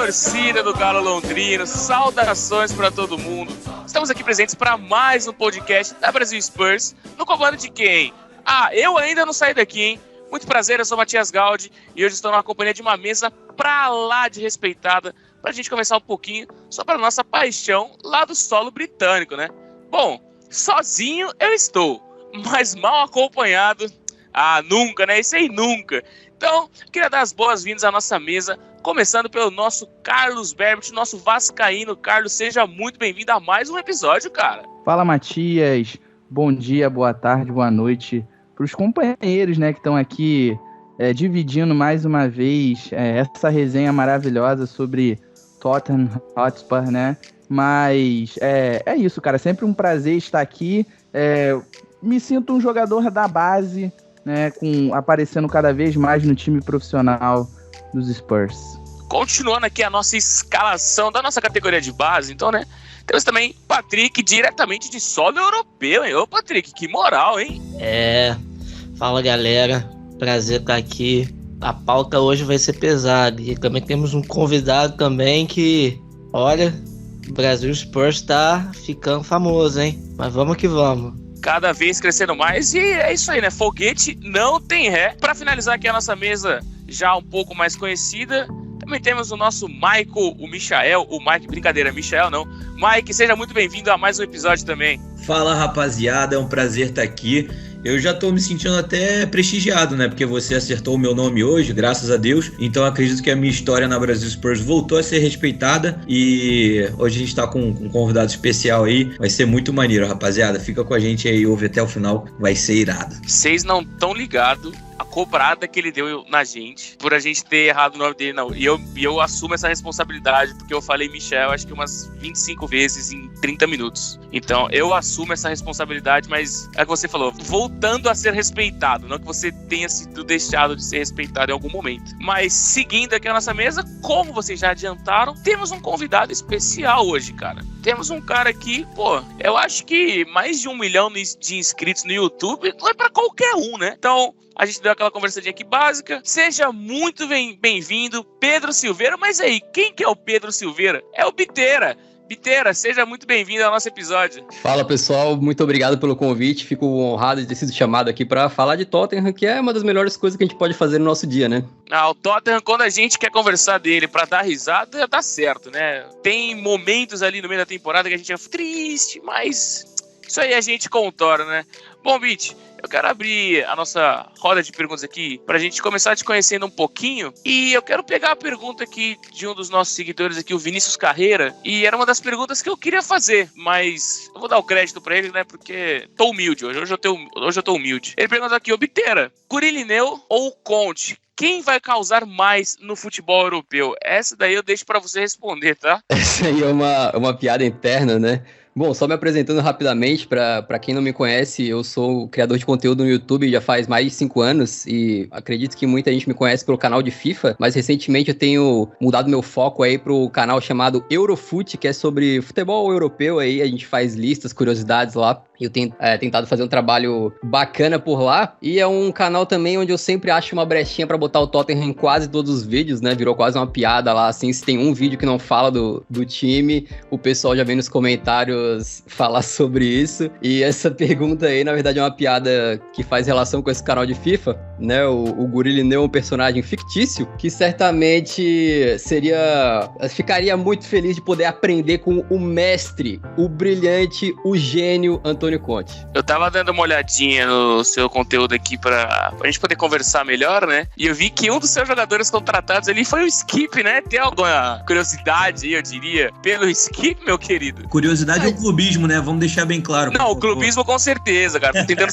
torcida do Galo Londrino, saudações para todo mundo. Estamos aqui presentes para mais um podcast da Brasil Spurs, no comando de quem? Eu ainda não saí daqui, hein? Muito prazer, eu sou o Matias Gaudi e hoje estou na companhia de uma mesa pra lá de respeitada pra gente conversar um pouquinho sobre a nossa paixão lá do solo britânico, né? Bom, sozinho eu estou, mas mal acompanhado, nunca, né? Isso aí nunca. Então, queria dar as boas-vindas à nossa mesa, começando pelo nosso Carlos Berbert, nosso vascaíno. Carlos, seja muito bem-vindo a mais um episódio, cara. Fala, Matias. Bom dia, boa tarde, boa noite para os companheiros, né, que estão aqui dividindo mais uma vez essa resenha maravilhosa sobre Tottenham Hotspur, né? Mas é isso, cara. Sempre um prazer estar aqui. Me sinto um jogador da base, né, aparecendo cada vez mais no time profissional dos Spurs. Continuando aqui a nossa escalação da nossa categoria de base, então, né? Temos também Patrick, diretamente de solo europeu, hein? Ô, Patrick, que moral, hein? Fala, galera. Prazer estar aqui. A pauta hoje vai ser pesada. E também temos um convidado também que, olha, o Brasil Spurs tá ficando famoso, hein? Mas vamos que vamos. Cada vez crescendo mais e é isso aí, né? Foguete não tem ré. Para finalizar aqui a nossa mesa já um pouco mais conhecida, também temos o nosso Michael, o Michael, brincadeira, Michael não. Mike, seja muito bem-vindo a mais um episódio também. Fala, rapaziada, é um prazer estar aqui. Eu já tô me sentindo até prestigiado, né? Porque você acertou o meu nome hoje, graças a Deus. Então acredito que a minha história na Brasil Spurs voltou a ser respeitada. E hoje a gente tá com um convidado especial aí. Vai ser muito maneiro, rapaziada. Fica com a gente aí, ouve até o final. Vai ser irado. Vocês não estão ligados a cobrada que ele deu na gente por a gente ter errado o nome dele, não. E eu assumo essa responsabilidade, porque eu falei Michel acho que umas 25 vezes em 30 minutos. Então eu assumo essa responsabilidade, mas é o que você falou, voltando a ser respeitado, não que você tenha sido deixado de ser respeitado em algum momento. Mas seguindo aqui a nossa mesa, como vocês já adiantaram, temos um convidado especial hoje, cara. Temos um cara aqui, eu acho que mais de 1 milhão de inscritos no YouTube não é pra qualquer um, né? Então, a gente deu aquela conversadinha aqui básica. Seja muito bem-vindo, Pedro Silveira. Mas aí, quem que é o Pedro Silveira? É o Biteira. Biteira, seja muito bem-vindo ao nosso episódio. Fala, pessoal, muito obrigado pelo convite. Fico honrado de ter sido chamado aqui para falar de Tottenham, que é uma das melhores coisas que a gente pode fazer no nosso dia, né? O Tottenham, quando a gente quer conversar dele para dar risada, dá certo, né? Tem momentos ali no meio da temporada que a gente é triste, mas isso aí a gente contorna, né? Bom, Bit, eu quero abrir a nossa roda de perguntas aqui pra gente começar te conhecendo um pouquinho. E eu quero pegar a pergunta aqui de um dos nossos seguidores aqui, o Vinícius Carreira. E era uma das perguntas que eu queria fazer, mas eu vou dar o crédito pra ele, né? Porque tô humilde hoje eu tô humilde. Ele pergunta aqui, Biteira, Curilineu ou Conte? Quem vai causar mais no futebol europeu? Essa daí eu deixo pra você responder, tá? Essa aí é uma piada interna, né? Bom, só me apresentando rapidamente, para quem não me conhece, eu sou criador de conteúdo no YouTube já faz mais de 5 anos e acredito que muita gente me conhece pelo canal de FIFA, mas recentemente eu tenho mudado meu foco aí pro canal chamado Eurofoot, que é sobre futebol europeu aí, a gente faz listas, curiosidades lá. Eu tenho tentado fazer um trabalho bacana por lá. E é um canal também onde eu sempre acho uma brechinha pra botar o Tottenham em quase todos os vídeos, né? Virou quase uma piada lá, assim. Se tem um vídeo que não fala do time, o pessoal já vem nos comentários falar sobre isso. E essa pergunta aí, na verdade, é uma piada que faz relação com esse canal de FIFA, né? O Gurilineu é um personagem fictício que certamente ficaria muito feliz de poder aprender com o mestre, o brilhante, o gênio Antônio Conte. Eu tava dando uma olhadinha no seu conteúdo aqui pra gente poder conversar melhor, né? E eu vi que um dos seus jogadores contratados ali foi o Skip, né? Tem alguma curiosidade aí, eu diria, pelo Skip, meu querido? Curiosidade é o clubismo, né? Vamos deixar bem claro. Não, o clubismo com certeza, cara. Tô tentando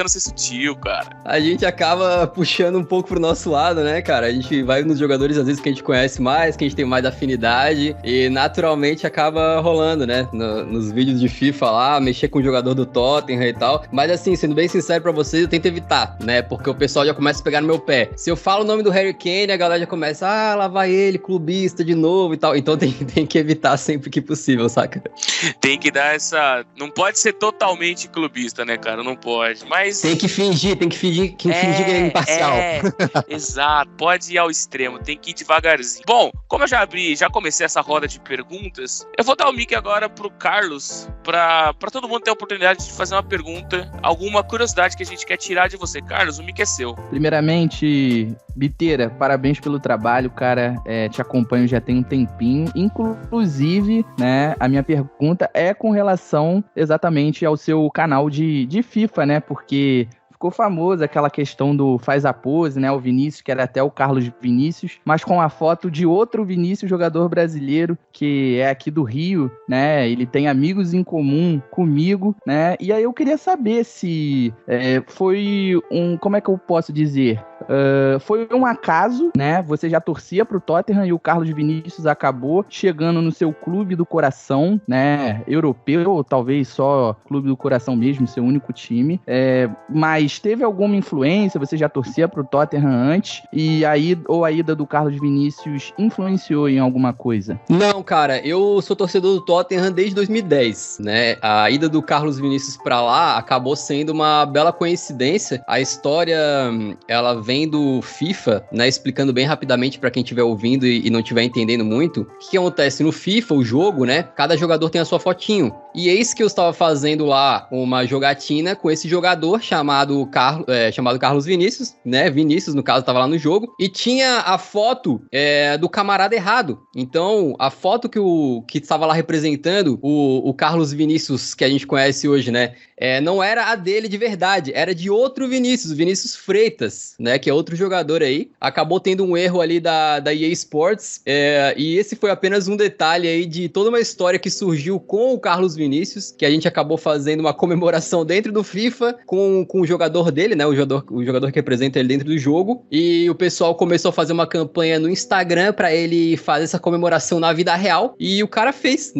ser sutil, cara. A gente acaba puxando um pouco pro nosso lado, né, cara? A gente vai nos jogadores, às vezes, que a gente conhece mais, que a gente tem mais afinidade e naturalmente acaba rolando, né? Nos vídeos de FIFA lá, mexer com o jogador do Tottenham e tal. Mas assim, sendo bem sincero pra vocês, eu tento evitar, né? Porque o pessoal já começa a pegar no meu pé. Se eu falo o nome do Harry Kane, a galera já começa, lá vai ele, clubista de novo e tal. Então tem que evitar sempre que possível, saca? Tem que dar essa... Não pode ser totalmente clubista, né, cara? Não pode, mas... Tem que fingir que é imparcial. Exato. Pode ir ao extremo, tem que ir devagarzinho. Bom, como eu já comecei essa roda de perguntas, eu vou dar o mic agora pro Carlos, pra todo mundo ter a oportunidade de fazer uma pergunta, alguma curiosidade que a gente quer tirar de você. Carlos, o mic é seu. Primeiramente, Biteira, parabéns pelo trabalho, cara. Te acompanho já tem um tempinho. Inclusive, né, a minha pergunta é com relação exatamente ao seu canal de FIFA, né? Porque ficou famosa aquela questão do faz a pose, né? O Vinícius, que era até o Carlos Vinícius, mas com a foto de outro Vinícius, jogador brasileiro, que é aqui do Rio, né? Ele tem amigos em comum comigo, né? E aí eu queria saber se foi como é que eu posso dizer? Foi um acaso, né? Você já torcia pro Tottenham e o Carlos Vinícius acabou chegando no seu clube do coração, né? Europeu, ou talvez só clube do coração mesmo, seu único time. Mas teve alguma influência? Você já torcia pro Tottenham antes? E a ida do Carlos Vinícius influenciou em alguma coisa? Não, cara, eu sou torcedor do Tottenham desde 2010, né? A ida do Carlos Vinícius pra lá acabou sendo uma bela coincidência. A história, ela vem do FIFA, né, explicando bem rapidamente para quem estiver ouvindo e não estiver entendendo muito. O que acontece no FIFA, o jogo, né, cada jogador tem a sua fotinho. E eis que eu estava fazendo lá uma jogatina com esse jogador chamado Carlos Vinícius, né, Vinícius, no caso, estava lá no jogo, e tinha a foto do camarada errado. Então, a foto que estava lá representando o Carlos Vinícius, que a gente conhece hoje, né, não era a dele de verdade, era de outro Vinícius Freitas, né, que é outro jogador aí. Acabou tendo um erro ali da EA Sports, e esse foi apenas um detalhe aí de toda uma história que surgiu com o Carlos Vinícius, que a gente acabou fazendo uma comemoração dentro do FIFA com o jogador dele, né, o jogador que representa ele dentro do jogo, e o pessoal começou a fazer uma campanha no Instagram pra ele fazer essa comemoração na vida real, e o cara fez,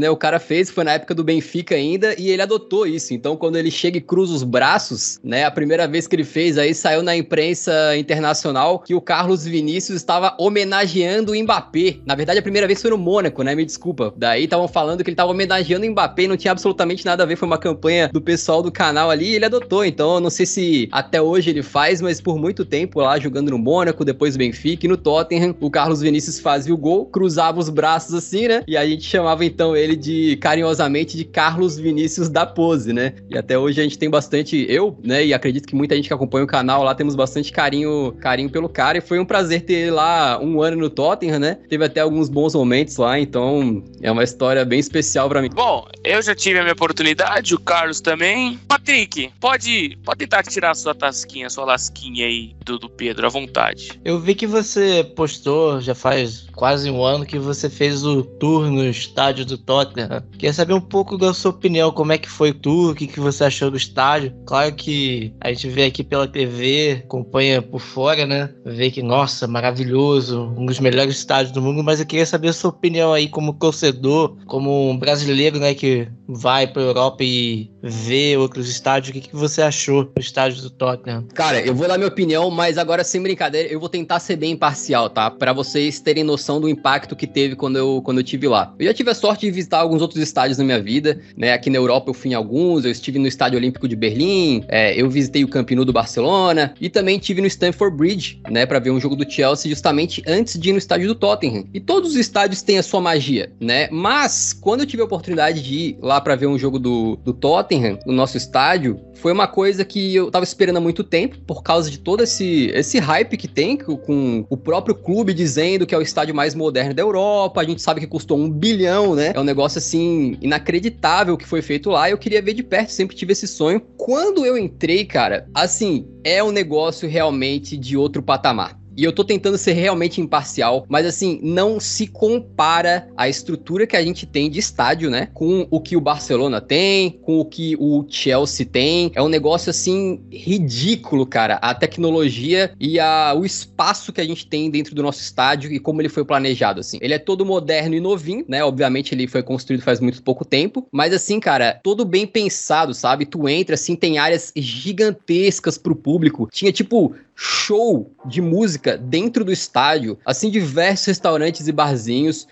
foi na época do Benfica ainda, e ele adotou isso. Então, quando ele chega e cruza os braços, né, a primeira vez que ele fez, aí saiu na imprensa internacional que o Carlos Vinícius estava homenageando o Mbappé. Na verdade, a primeira vez foi no Mônaco, né? Me desculpa. Daí estavam falando que ele estava homenageando o Mbappé e não tinha absolutamente nada a ver. Foi uma campanha do pessoal do canal ali e ele adotou. Então, eu não sei se até hoje ele faz, mas por muito tempo lá jogando no Mônaco, depois Benfica e no Tottenham, o Carlos Vinícius fazia o gol, cruzava os braços assim, né? E a gente chamava então ele carinhosamente de Carlos Vinícius da pose, né? E até hoje a gente tem bastante, né? E acredito que muita gente que acompanha o canal lá temos bastante carinho pelo cara, e foi um prazer ter ele lá um ano no Tottenham, né? Teve até alguns bons momentos lá, então é uma história bem especial pra mim. Bom, eu já tive a minha oportunidade, o Carlos também. Patrick, pode tentar tirar a sua tasquinha, sua lasquinha aí do Pedro, à vontade. Eu vi que você postou, já faz quase um ano, que você fez o tour no estádio do Tottenham. Queria saber um pouco da sua opinião, como é que foi o tour, o que você achou do estádio. Claro que a gente vê aqui pela TV, acompanha por fora, né? Vê que, nossa, maravilhoso, um dos melhores estádios do mundo, mas eu queria saber a sua opinião aí como torcedor, como um brasileiro, né, que vai pra Europa e vê outros estádios. O que você achou do estádio do Tottenham? Cara, eu vou dar minha opinião, mas agora sem brincadeira, eu vou tentar ser bem imparcial, tá? Pra vocês terem noção do impacto que teve quando eu tive lá. Eu já tive a sorte de visitar alguns outros estádios na minha vida, né? Aqui na Europa eu fui em alguns, eu estive no Estádio Olímpico de Berlim, eu visitei o Camp Nou do Barcelona, e também estive no Stamford Bridge, né? Pra ver um jogo do Chelsea justamente antes de ir no estádio do Tottenham. E todos os estádios têm a sua magia, né? Mas, quando eu tive a oportunidade de ir lá pra ver um jogo do Tottenham, no nosso estádio, foi uma coisa que eu tava esperando há muito tempo, por causa de todo esse hype que tem, com o próprio clube dizendo que é o estádio mais moderno da Europa. A gente sabe que custou 1 bilhão, né? É um negócio, assim, inacreditável que foi feito lá. Eu queria ver de perto, sempre tive esse sonho. Quando eu entrei, cara, assim, é um negócio realmente de outro patamar. E eu tô tentando ser realmente imparcial, mas assim, não se compara a estrutura que a gente tem de estádio, né? Com o que o Barcelona tem, com o que o Chelsea tem. É um negócio assim, ridículo, cara. A tecnologia e o espaço que a gente tem dentro do nosso estádio e como ele foi planejado, assim. Ele é todo moderno e novinho, né? Obviamente ele foi construído faz muito pouco tempo, mas assim, cara, todo bem pensado, sabe? Tu entra, assim, tem áreas gigantescas pro público. Tinha, tipo, show de música música dentro do estádio, assim, diversos restaurantes e barzinhos,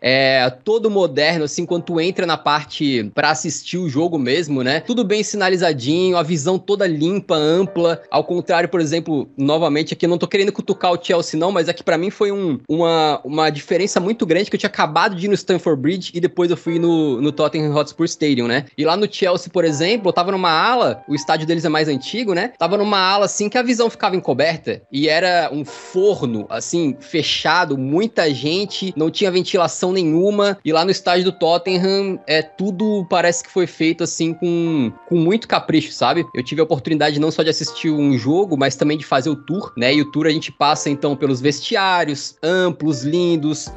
todo moderno, assim, quando tu entra na parte pra assistir o jogo mesmo, né? Tudo bem sinalizadinho, a visão toda limpa, ampla, ao contrário, por exemplo, novamente aqui, eu não tô querendo cutucar o Chelsea não, mas aqui pra mim foi uma diferença muito grande, que eu tinha acabado de ir no Stamford Bridge e depois eu fui no Tottenham Hotspur Stadium, né? E lá no Chelsea, por exemplo, eu tava numa ala, o estádio deles é mais antigo, né? Tava numa ala, assim, que a visão ficava encoberta e era um forno, assim, fechado, muita gente, não tinha ventilação nenhuma, e lá no estádio do Tottenham, tudo parece que foi feito, assim, com muito capricho, sabe? Eu tive a oportunidade não só de assistir um jogo, mas também de fazer o tour, né? E o tour a gente passa, então, pelos vestiários, amplos, lindos,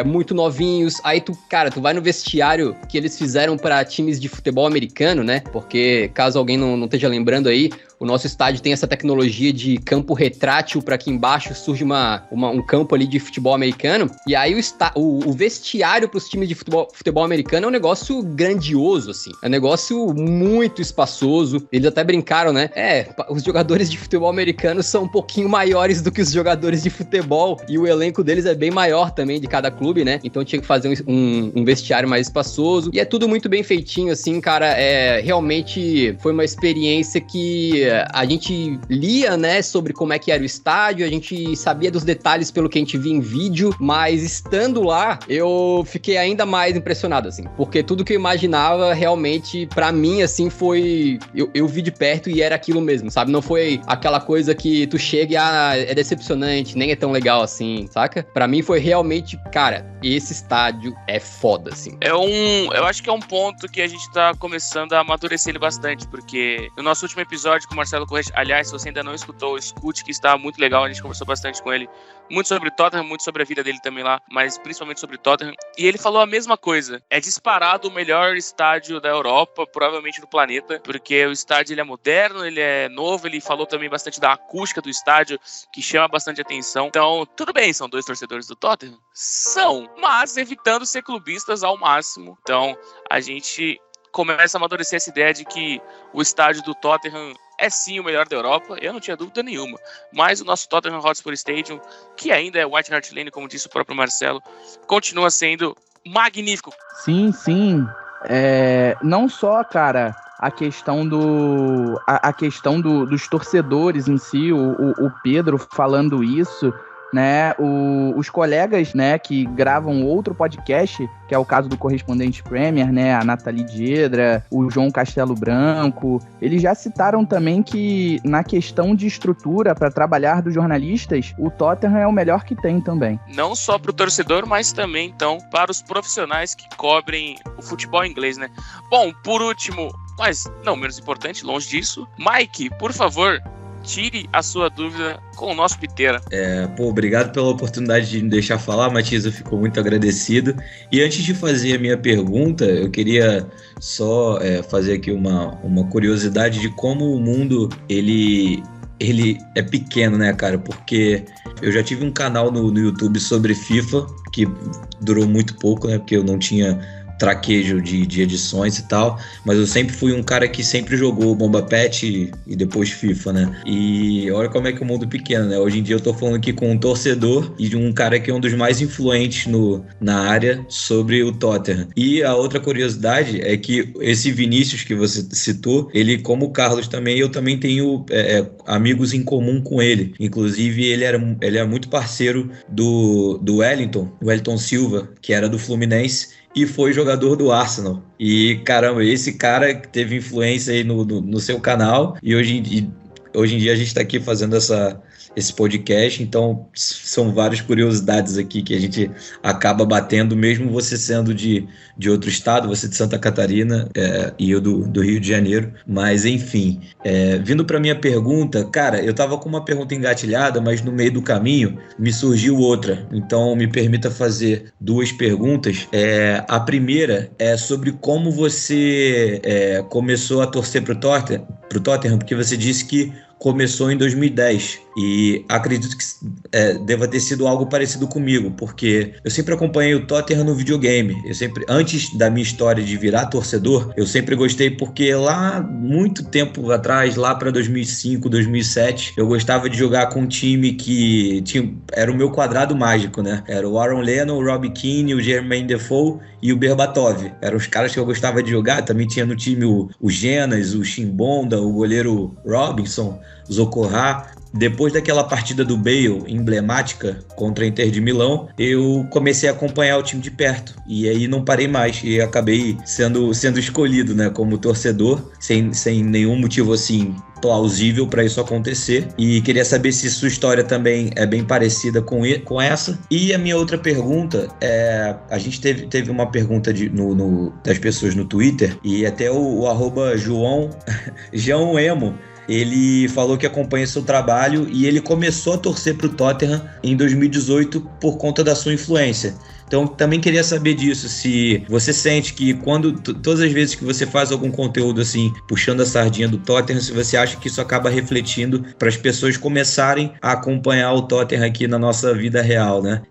muito novinhos. Aí tu vai no vestiário que eles fizeram para times de futebol americano, né? Porque, caso alguém não esteja lembrando aí, o nosso estádio tem essa tecnologia de campo retrátil para que embaixo surge um campo ali de futebol americano. E aí o vestiário para os times de futebol americano é um negócio grandioso, assim. É um negócio muito espaçoso. Eles até brincaram, né? Os jogadores de futebol americano são um pouquinho maiores do que os jogadores de futebol. E o elenco deles é bem maior também de cada clube, né? Então tinha que fazer um vestiário mais espaçoso. E é tudo muito bem feitinho, assim, cara. Realmente foi uma experiência que a gente lia, né, sobre como é que era o estádio, a gente sabia dos detalhes pelo que a gente via em vídeo, mas estando lá, eu fiquei ainda mais impressionado, assim, porque tudo que eu imaginava, realmente, pra mim, assim, foi... Eu vi de perto e era aquilo mesmo, sabe? Não foi aquela coisa que tu chega e, é decepcionante, nem é tão legal assim, saca? Pra mim foi realmente, cara, esse estádio é foda, assim. Eu acho que é um ponto que a gente tá começando a amadurecer ele bastante, porque no nosso último episódio com o Marcelo Correia, aliás, se você ainda não escutou, escute, que está muito legal, a gente conversou bastante com ele, muito sobre Tottenham, muito sobre a vida dele também lá, mas principalmente sobre Tottenham, e ele falou a mesma coisa, é disparado o melhor estádio da Europa, provavelmente do planeta, porque o estádio ele é moderno, ele é novo, ele falou também bastante da acústica do estádio, que chama bastante atenção. Então, tudo bem, são dois torcedores do Tottenham? São, mas evitando ser clubistas ao máximo. Então, a gente começa a amadurecer essa ideia de que o estádio do Tottenham é sim o melhor da Europa, eu não tinha dúvida nenhuma, mas o nosso Tottenham Hotspur Stadium, que ainda é White Hart Lane, como disse o próprio Marcelo, continua sendo magnífico. Sim, não só, cara, a questão dos torcedores em si, o Pedro falando isso, né, os colegas, né, que gravam outro podcast, que é o caso do Correspondente Premier, né, a Nathalie Diedra, o João Castelo Branco, eles já citaram também que na questão de estrutura para trabalhar dos jornalistas, o Tottenham é o melhor que tem também. Não só para o torcedor, mas também, então, para os profissionais que cobrem o futebol inglês, né. Bom, por último, mas não menos importante, longe disso, Mike, por favor, tire a sua dúvida com o nosso Piteira. Obrigado pela oportunidade de me deixar falar, Matias, eu fico muito agradecido. E antes de fazer a minha pergunta, eu queria só fazer aqui uma curiosidade de como o mundo, ele é pequeno, né, cara? Porque eu já tive um canal no YouTube sobre FIFA, que durou muito pouco, né, porque eu não tinha traquejo de edições e tal, mas eu sempre fui um cara que sempre jogou Bomba Pet e depois FIFA, né? E olha como é que o mundo é pequeno, né? Hoje em dia eu tô falando aqui com um torcedor e de um cara que é um dos mais influentes na área sobre o Tottenham. E a outra curiosidade é que esse Vinícius que você citou, ele, como o Carlos também, eu também tenho amigos em comum com ele. Inclusive, ele é muito parceiro do Wellington Silva, que era do Fluminense, e foi jogador do Arsenal. E, caramba, esse cara teve influência aí no seu canal, e hoje em dia a gente está aqui fazendo esse podcast, então são várias curiosidades aqui que a gente acaba batendo, mesmo você sendo de outro estado, você de Santa Catarina e eu do Rio de Janeiro, mas enfim, vindo para minha pergunta, cara, eu tava com uma pergunta engatilhada, mas no meio do caminho me surgiu outra, então me permita fazer duas perguntas. A primeira é sobre como você começou a torcer pro Tottenham, porque você disse que começou em 2010 e acredito que deva ter sido algo parecido comigo, porque eu sempre acompanhei o Tottenham no videogame. Antes da minha história de virar torcedor, eu sempre gostei porque lá, muito tempo atrás, lá para 2005, 2007, eu gostava de jogar com um time que era o meu quadrado mágico, né? Era o Aaron Lennon, o Robbie Keane, o Jermaine Defoe e o Berbatov. Eram os caras que eu gostava de jogar. Também tinha no time o Genas, o Chimbonda, o goleiro Robinson, o Zocorrá. Depois daquela partida do Bale, emblemática, contra a Inter de Milão, eu comecei a acompanhar o time de perto. E aí não parei mais. E acabei sendo escolhido, né, como torcedor, sem nenhum motivo assim plausível para isso acontecer. E queria saber se sua história também é bem parecida com essa. E a minha outra pergunta a gente teve uma pergunta das pessoas no Twitter, e até o João Emo, ele falou que acompanha seu trabalho e ele começou a torcer para o Tottenham em 2018 por conta da sua influência. Então, também queria saber disso, se você sente que todas as vezes que você faz algum conteúdo assim, puxando a sardinha do Tottenham, se você acha que isso acaba refletindo para as pessoas começarem a acompanhar o Tottenham aqui na nossa vida real, né?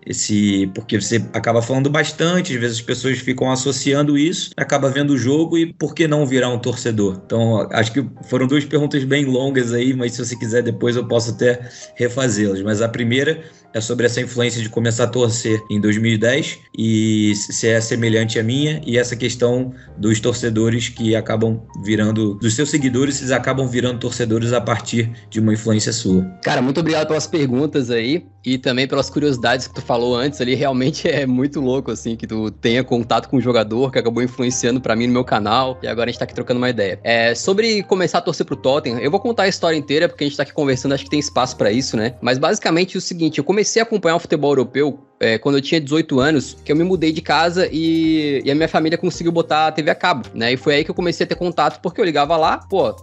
Porque você acaba falando bastante, às vezes as pessoas ficam associando isso, acaba vendo o jogo e por que não virar um torcedor? Então, acho que foram duas perguntas bem longas aí, mas se você quiser depois eu posso até refazê-las. Mas a primeira é sobre essa influência de começar a torcer em 2010 e se é semelhante à minha, e essa questão dos torcedores que acabam virando, dos seus seguidores, eles acabam virando torcedores a partir de uma influência sua. Cara, muito obrigado pelas perguntas aí e também pelas curiosidades que tu falou antes ali. Realmente é muito louco, assim, que tu tenha contato com um jogador que acabou influenciando pra mim no meu canal, e agora a gente tá aqui trocando uma ideia. Sobre começar a torcer pro Tottenham, eu vou contar a história inteira, porque a gente tá aqui conversando, acho que tem espaço pra isso, né? Mas basicamente é o seguinte, eu comecei a acompanhar o futebol europeu quando eu tinha 18 anos, que eu me mudei de casa e a minha família conseguiu botar a TV a cabo, né? E foi aí que eu comecei a ter contato, porque eu ligava lá,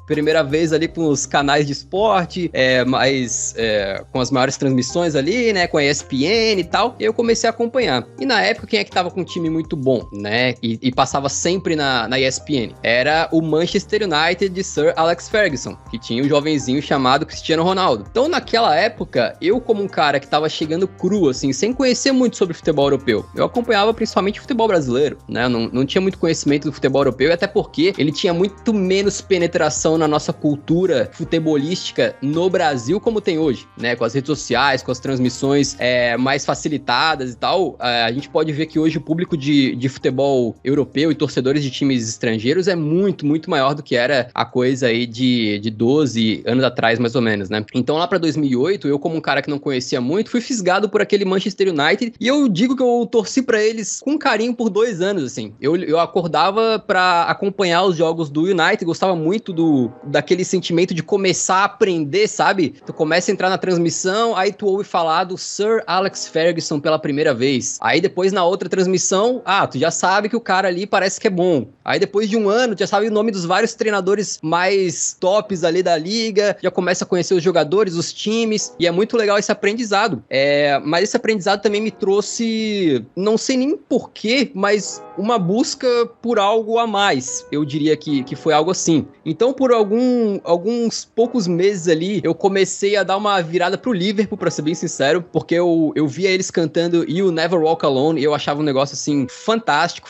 primeira vez ali com os canais de esporte, com as maiores transmissões ali, né? Com a ESPN e tal, e eu comecei a acompanhar. E na época, quem é que tava com um time muito bom, né? E passava sempre na ESPN? Era o Manchester United de Sir Alex Ferguson, que tinha um jovenzinho chamado Cristiano Ronaldo. Então, naquela época, eu como um cara que tava chegando cru, assim, sem conhecer muito sobre futebol europeu, eu acompanhava principalmente o futebol brasileiro, né? Eu não tinha muito conhecimento do futebol europeu, e até porque ele tinha muito menos penetração na nossa cultura futebolística no Brasil como tem hoje, né? Com as redes sociais, com as transmissões mais facilitadas e tal, a gente pode ver que hoje o público de futebol europeu e torcedores de times estrangeiros é muito, muito maior do que era a coisa aí de 12 anos atrás, mais ou menos, né? Então lá pra 2008, eu como um cara que não conhecia muito, fui fisgado por aquele Manchester United, e eu digo que eu torci pra eles com carinho por 2 anos, assim. Eu acordava pra acompanhar os jogos do United, gostava muito daquele sentimento de começar a aprender, sabe? Tu começa a entrar na transmissão, aí tu ouve falar do Sir Alex Ferguson pela primeira vez. Aí depois na outra transmissão, tu já sabe que o cara ali parece que é bom. Aí depois de 1 ano, tu já sabe o nome dos vários treinadores mais tops ali da liga, já começa a conhecer os jogadores, os times, e é muito legal esse aprendizado. Mas esse aprendizado também me trouxe, não sei nem porquê, mas uma busca por algo a mais. Eu diria que foi algo assim. Então, por alguns poucos meses ali, eu comecei a dar uma virada pro Liverpool, pra ser bem sincero, porque eu via eles cantando You Never Walk Alone, e eu achava um negócio, assim, fantástico.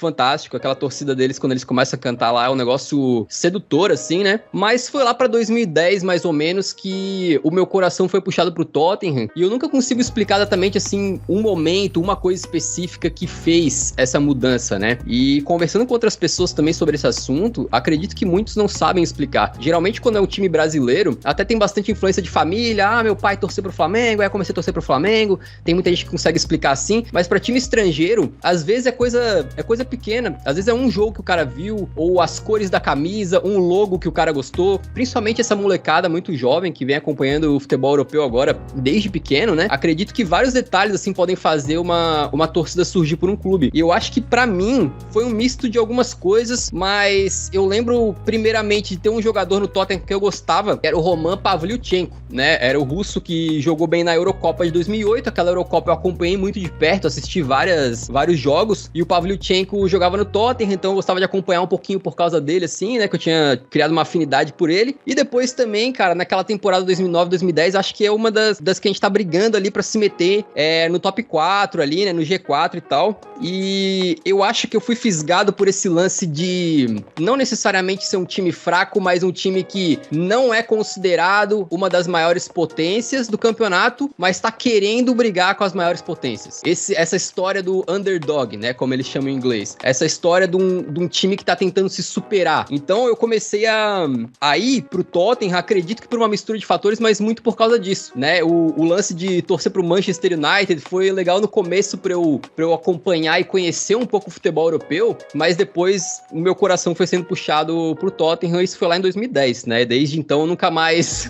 Aquela torcida deles, quando eles começam a cantar lá, é um negócio sedutor, assim, né? Mas foi lá pra 2010, mais ou menos, que o meu coração foi puxado pro Tottenham, e eu nunca consigo explicar exatamente, assim, um momento, uma coisa específica que fez essa mudança, né? E conversando com outras pessoas também sobre esse assunto, acredito que muitos não sabem explicar. Geralmente, quando é um time brasileiro, até tem bastante influência de família. Meu pai torceu pro Flamengo, aí eu comecei a torcer pro Flamengo. Tem muita gente que consegue explicar assim, mas pra time estrangeiro, às vezes é coisa pequena. Às vezes é um jogo que o cara viu, ou as cores da camisa, um logo que o cara gostou. Principalmente essa molecada muito jovem que vem acompanhando o futebol europeu agora desde pequeno, né? Acredito que vários detalhes assim podem fazer uma torcida surgir por um clube. E eu acho que pra mim, mim, foi um misto de algumas coisas, mas eu lembro, primeiramente, de ter um jogador no Tottenham que eu gostava, que era o Roman Pavlyuchenko, né? Era o russo que jogou bem na Eurocopa de 2008, aquela Eurocopa eu acompanhei muito de perto, assisti vários jogos, e o Pavlyuchenko jogava no Tottenham, então eu gostava de acompanhar um pouquinho por causa dele, assim, né? Que eu tinha criado uma afinidade por ele. E depois também, cara, naquela temporada 2009-2010, acho que é uma das que a gente tá brigando ali pra se meter no top 4 ali, né? No G4 e tal. E eu acho que eu fui fisgado por esse lance de não necessariamente ser um time fraco, mas um time que não é considerado uma das maiores potências do campeonato, mas tá querendo brigar com as maiores potências. Essa história do underdog, né? Como eles chamam em inglês. Essa história de um time que tá tentando se superar. Então eu comecei a ir pro Tottenham, acredito que por uma mistura de fatores, mas muito por causa disso, né? O lance de torcer pro Manchester United foi legal no começo pra eu acompanhar e conhecer um pouco o futebol europeu, mas depois o meu coração foi sendo puxado pro Tottenham, isso foi lá em 2010, né? Desde então eu nunca mais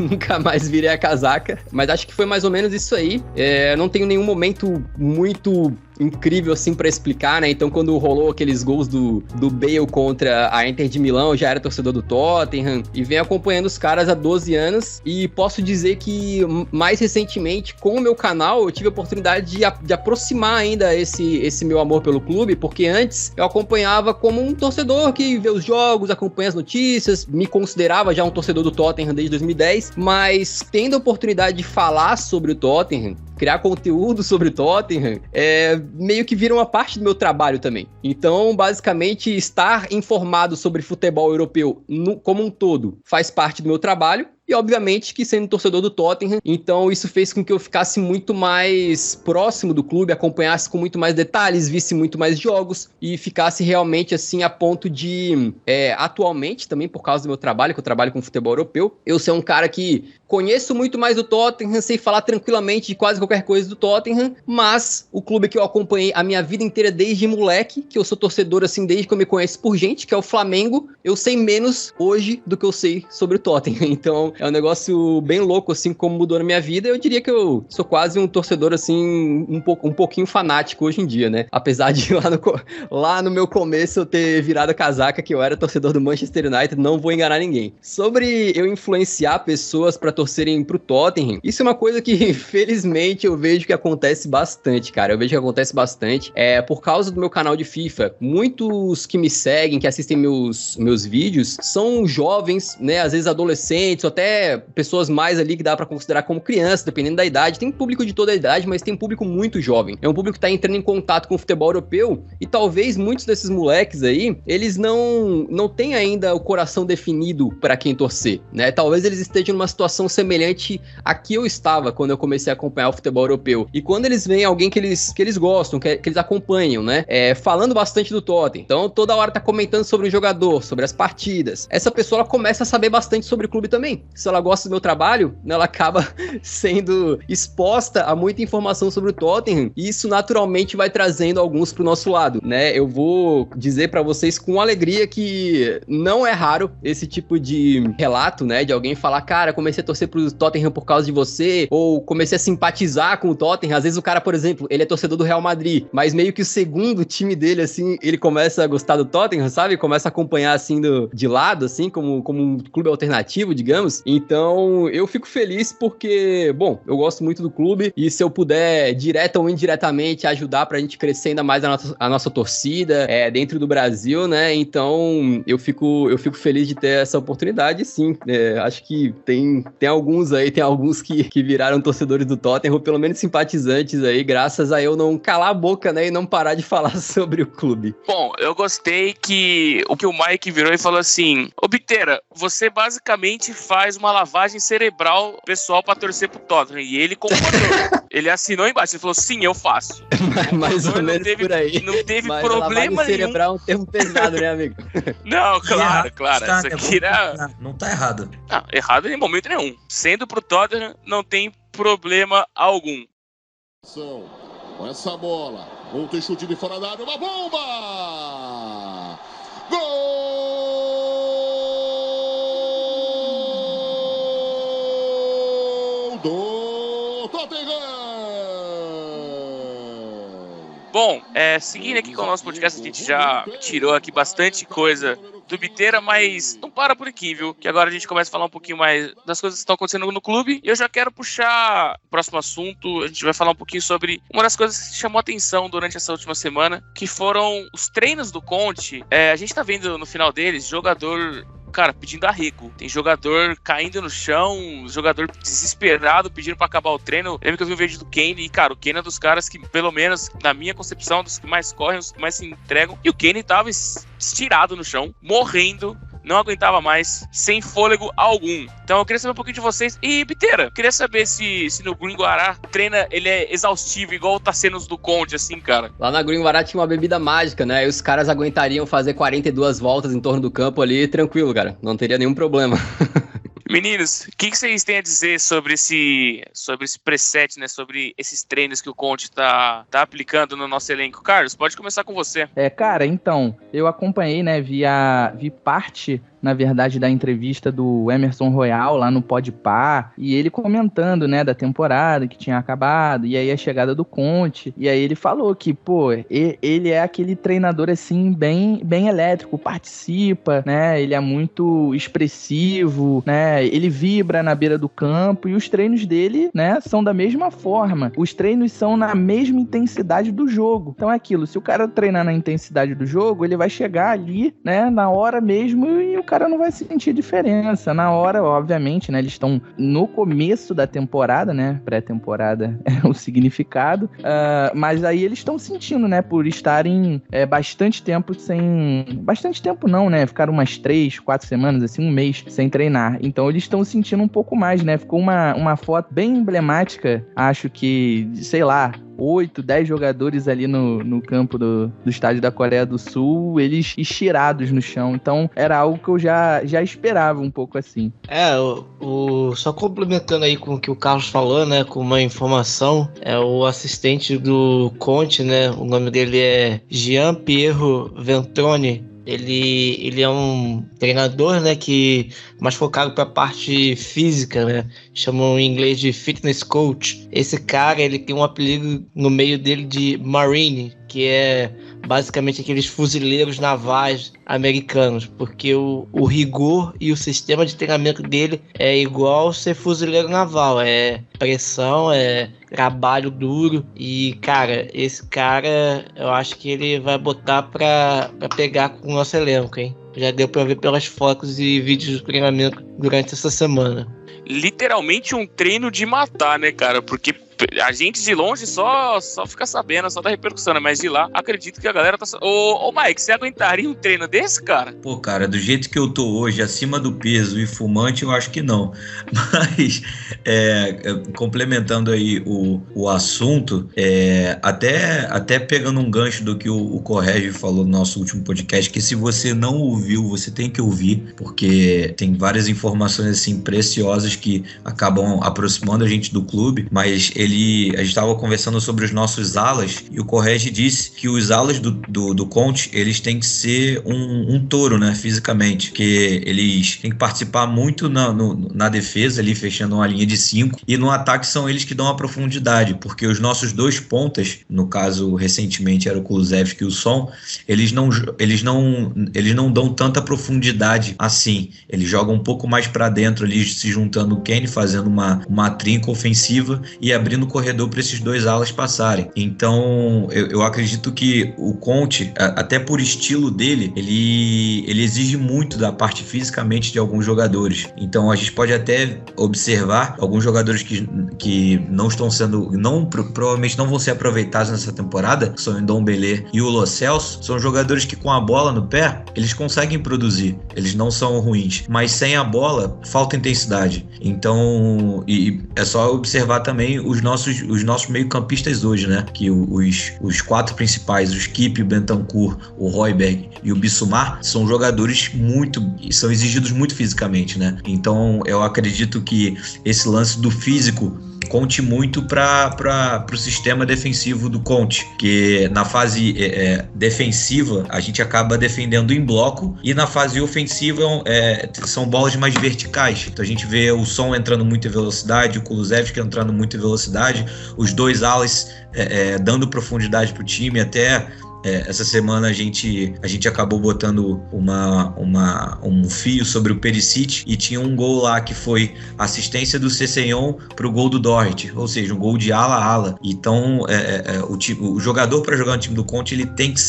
virei a casaca, mas acho que foi mais ou menos isso aí. Não tenho nenhum momento muito incrível assim pra explicar, né? Então quando rolou aqueles gols do Bale contra a Inter de Milão, eu já era torcedor do Tottenham e venho acompanhando os caras há 12 anos e posso dizer que mais recentemente com o meu canal eu tive a oportunidade de aproximar ainda esse meu amor pelo clube, porque antes eu acompanhava como um torcedor que vê os jogos, acompanha as notícias, me considerava já um torcedor do Tottenham desde 2010, mas tendo a oportunidade de falar sobre o Tottenham, criar conteúdo sobre o Tottenham, meio que vira uma parte do meu trabalho também. Então, basicamente, estar informado sobre futebol europeu como um todo faz parte do meu trabalho. E, obviamente, que sendo torcedor do Tottenham, então isso fez com que eu ficasse muito mais próximo do clube, acompanhasse com muito mais detalhes, visse muito mais jogos e ficasse realmente, assim, a ponto de, atualmente, também por causa do meu trabalho, que eu trabalho com futebol europeu, eu ser um cara que conheço muito mais do Tottenham, sei falar tranquilamente de quase qualquer coisa do Tottenham, mas o clube que eu acompanhei a minha vida inteira desde moleque, que eu sou torcedor, assim, desde que eu me conheço por gente, que é o Flamengo, eu sei menos hoje do que eu sei sobre o Tottenham. Então, é um negócio bem louco, assim, como mudou na minha vida. Eu diria que eu sou quase um torcedor, assim, um pouquinho fanático hoje em dia, né? Apesar de lá no meu começo eu ter virado a casaca que eu era torcedor do Manchester United, não vou enganar ninguém. Sobre eu influenciar pessoas pra torcerem pro Tottenham, isso é uma coisa que, felizmente, eu vejo que acontece bastante, cara. Eu vejo que acontece bastante. Por causa do meu canal de FIFA, muitos que me seguem, que assistem meus vídeos, são jovens, né? Às vezes adolescentes, ou até pessoas mais ali que dá pra considerar como criança, dependendo da idade. Tem público de toda a idade, mas tem público muito jovem. É um público que tá entrando em contato com o futebol europeu e talvez muitos desses moleques aí, eles não têm ainda o coração definido pra quem torcer, né? Talvez eles estejam numa situação semelhante a que eu estava quando eu comecei a acompanhar o futebol europeu. E quando eles veem alguém que eles gostam, que eles acompanham, né? Falando bastante do Tottenham. Então toda hora tá comentando sobre o jogador, sobre as partidas. Essa pessoa ela começa a saber bastante sobre o clube também. Se ela gosta do meu trabalho, né, ela acaba sendo exposta a muita informação sobre o Tottenham e isso naturalmente vai trazendo alguns pro nosso lado, né? Eu vou dizer pra vocês com alegria que não é raro esse tipo de relato, né, de alguém falar, cara, comecei a torcer pro Tottenham por causa de você, ou comecei a simpatizar com o Tottenham. Às vezes o cara, por exemplo, ele é torcedor do Real Madrid, mas meio que o segundo time dele, assim, ele começa a gostar do Tottenham, sabe? Começa a acompanhar, assim, de lado, assim, como um clube alternativo, digamos. Então, eu fico feliz porque, bom, eu gosto muito do clube e se eu puder, direta ou indiretamente, ajudar pra gente crescer ainda mais a nossa torcida dentro do Brasil, né? Então, eu fico feliz de ter essa oportunidade, sim. Acho que tem alguns que viraram torcedores do Tottenham, ou pelo menos simpatizantes aí, graças a eu não calar a boca, né, e não parar de falar sobre o clube. Bom, eu gostei que o Mike virou e falou assim, ô Biteira, você basicamente faz uma lavagem cerebral pessoal pra torcer pro Tottenham, e ele concordou. Ele assinou embaixo, ele falou, sim, eu faço. Mais ou menos por aí. Não teve mas problema nenhum. Cerebral é um termo pesado, né, amigo? Não, claro. Isso aqui não tá errado. Não, errado em momento nenhum. Sendo pro Tottenham, não tem problema algum. Com essa bola, tem chute de fora da área, uma bomba! Gol do Tottenham! Bom, seguindo aqui com o nosso podcast, a gente já tirou aqui bastante coisa do Biteira, mas não para por aqui, viu? Que agora a gente começa a falar um pouquinho mais das coisas que estão acontecendo no clube. E eu já quero puxar o próximo assunto. A gente vai falar um pouquinho sobre uma das coisas que chamou atenção durante essa última semana, que foram os treinos do Conte. A gente tá vendo no final deles jogador, cara, pedindo arrego. Tem jogador caindo no chão, jogador desesperado pedindo pra acabar o treino. Eu lembro que eu vi um vídeo do Kane e, cara, o Kane é dos caras que, pelo menos na minha concepção, dos que mais correm, dos que mais se entregam. E o Kane tava estirado no chão, morrendo, não aguentava mais, sem fôlego algum. Então eu queria saber um pouquinho de vocês. E, Biteira, queria saber se no Green Guará treina, ele é exaustivo, igual tá sendo os do Conte, assim, cara. Lá na Green Guará tinha uma bebida mágica, né? E os caras aguentariam fazer 42 voltas em torno do campo ali, tranquilo, cara. Não teria nenhum problema. Meninos, o que vocês têm a dizer sobre esse preset, né? Sobre esses treinos que o Conte tá aplicando no nosso elenco? Carlos, pode começar com você. Cara, então, eu acompanhei, né? Vi parte, na verdade, da entrevista do Emerson Royal lá no Podpah, e ele comentando, né, da temporada que tinha acabado, e aí a chegada do Conte, e aí ele falou que, pô, ele é aquele treinador, assim, bem elétrico, participa, né, ele é muito expressivo, né, ele vibra na beira do campo, e os treinos dele, né, são da mesma forma, os treinos são na mesma intensidade do jogo. Então é aquilo, se o cara treinar na intensidade do jogo, ele vai chegar ali, né, na hora mesmo, e o cara não vai sentir diferença. Na hora, obviamente, né, eles estão no começo da temporada, né, pré-temporada é o significado, mas aí eles estão sentindo, né, por estarem bastante tempo não, né, ficaram umas 3, 4 semanas, assim, um mês sem treinar. Então eles estão sentindo um pouco mais, né, ficou uma foto bem emblemática, acho que, sei lá, 8, 10 jogadores ali no campo do estádio da Coreia do Sul, eles estirados no chão. Então, era algo que eu já esperava um pouco assim. Só complementando aí com o que o Carlos falou, né, com uma informação, o assistente do Conte, né, o nome dele é Jean Piero Ventrone. Ele é um treinador, né, que mais focado para a parte física, né? Chamam em inglês de fitness coach. Esse cara, ele tem um apelido no meio dele de Marine, que é basicamente aqueles fuzileiros navais americanos, porque o rigor e o sistema de treinamento dele é igual ser fuzileiro naval, é pressão, é trabalho duro, e cara, esse cara eu acho que ele vai botar pra pegar com o nosso elenco, hein? Já deu pra ver pelas fotos e vídeos do treinamento durante essa semana. Literalmente um treino de matar, né, cara? Porque a gente de longe só fica sabendo, só da repercussão, né? Mas de lá, acredito que a galera tá... Ô, Mike, você aguentaria um treino desse, cara? Pô, cara, do jeito que eu tô hoje, acima do peso e fumante, eu acho que não. Mas, complementando aí o assunto, até pegando um gancho do que o Corrégio falou no nosso último podcast, que se você não ouviu, você tem que ouvir, porque tem várias informações, assim, preciosas que acabam aproximando a gente do clube, mas a gente estava conversando sobre os nossos alas, e o Correge disse que os alas do Conte, eles têm que ser um touro, né, fisicamente, que eles têm que participar muito na defesa, ali fechando uma linha de 5, e no ataque são eles que dão a profundidade, porque os nossos dois pontas, no caso recentemente era o Kulusevski e o Son, eles não dão tanta profundidade assim, eles jogam um pouco mais para dentro ali, se juntando o Kane, fazendo uma trinca ofensiva e abrindo o corredor para esses dois alas passarem. Então eu acredito que o Conte, até por estilo dele, ele exige muito da parte fisicamente de alguns jogadores. Então a gente pode até observar alguns jogadores que não estão sendo, provavelmente não vão ser aproveitados nessa temporada, que são o Ndombele e o Lo Celso, são jogadores que com a bola no pé, eles conseguem produzir, eles não são ruins, mas sem a bola, falta intensidade. Então, e é só observar também os nossos meio-campistas hoje, né? Que os 4 principais, o Skip, o Bentancur, o Højbjerg e o Bissouma, são jogadores são exigidos muito fisicamente, né? Então, eu acredito que esse lance do físico conte muito para o sistema defensivo do Conte, que na fase defensiva a gente acaba defendendo em bloco, e na fase ofensiva são bolas mais verticais. Então a gente vê o Son entrando muito em velocidade, o Kulusevski entrando muito em velocidade, os dois alas dando profundidade para o time. Até essa semana a gente acabou botando um fio sobre o Perisic, e tinha um gol lá que foi assistência do Sessegnon para o gol do Doherty, ou seja, um gol de ala a ala. Então o jogador, para jogar no time do Conte, ele tem que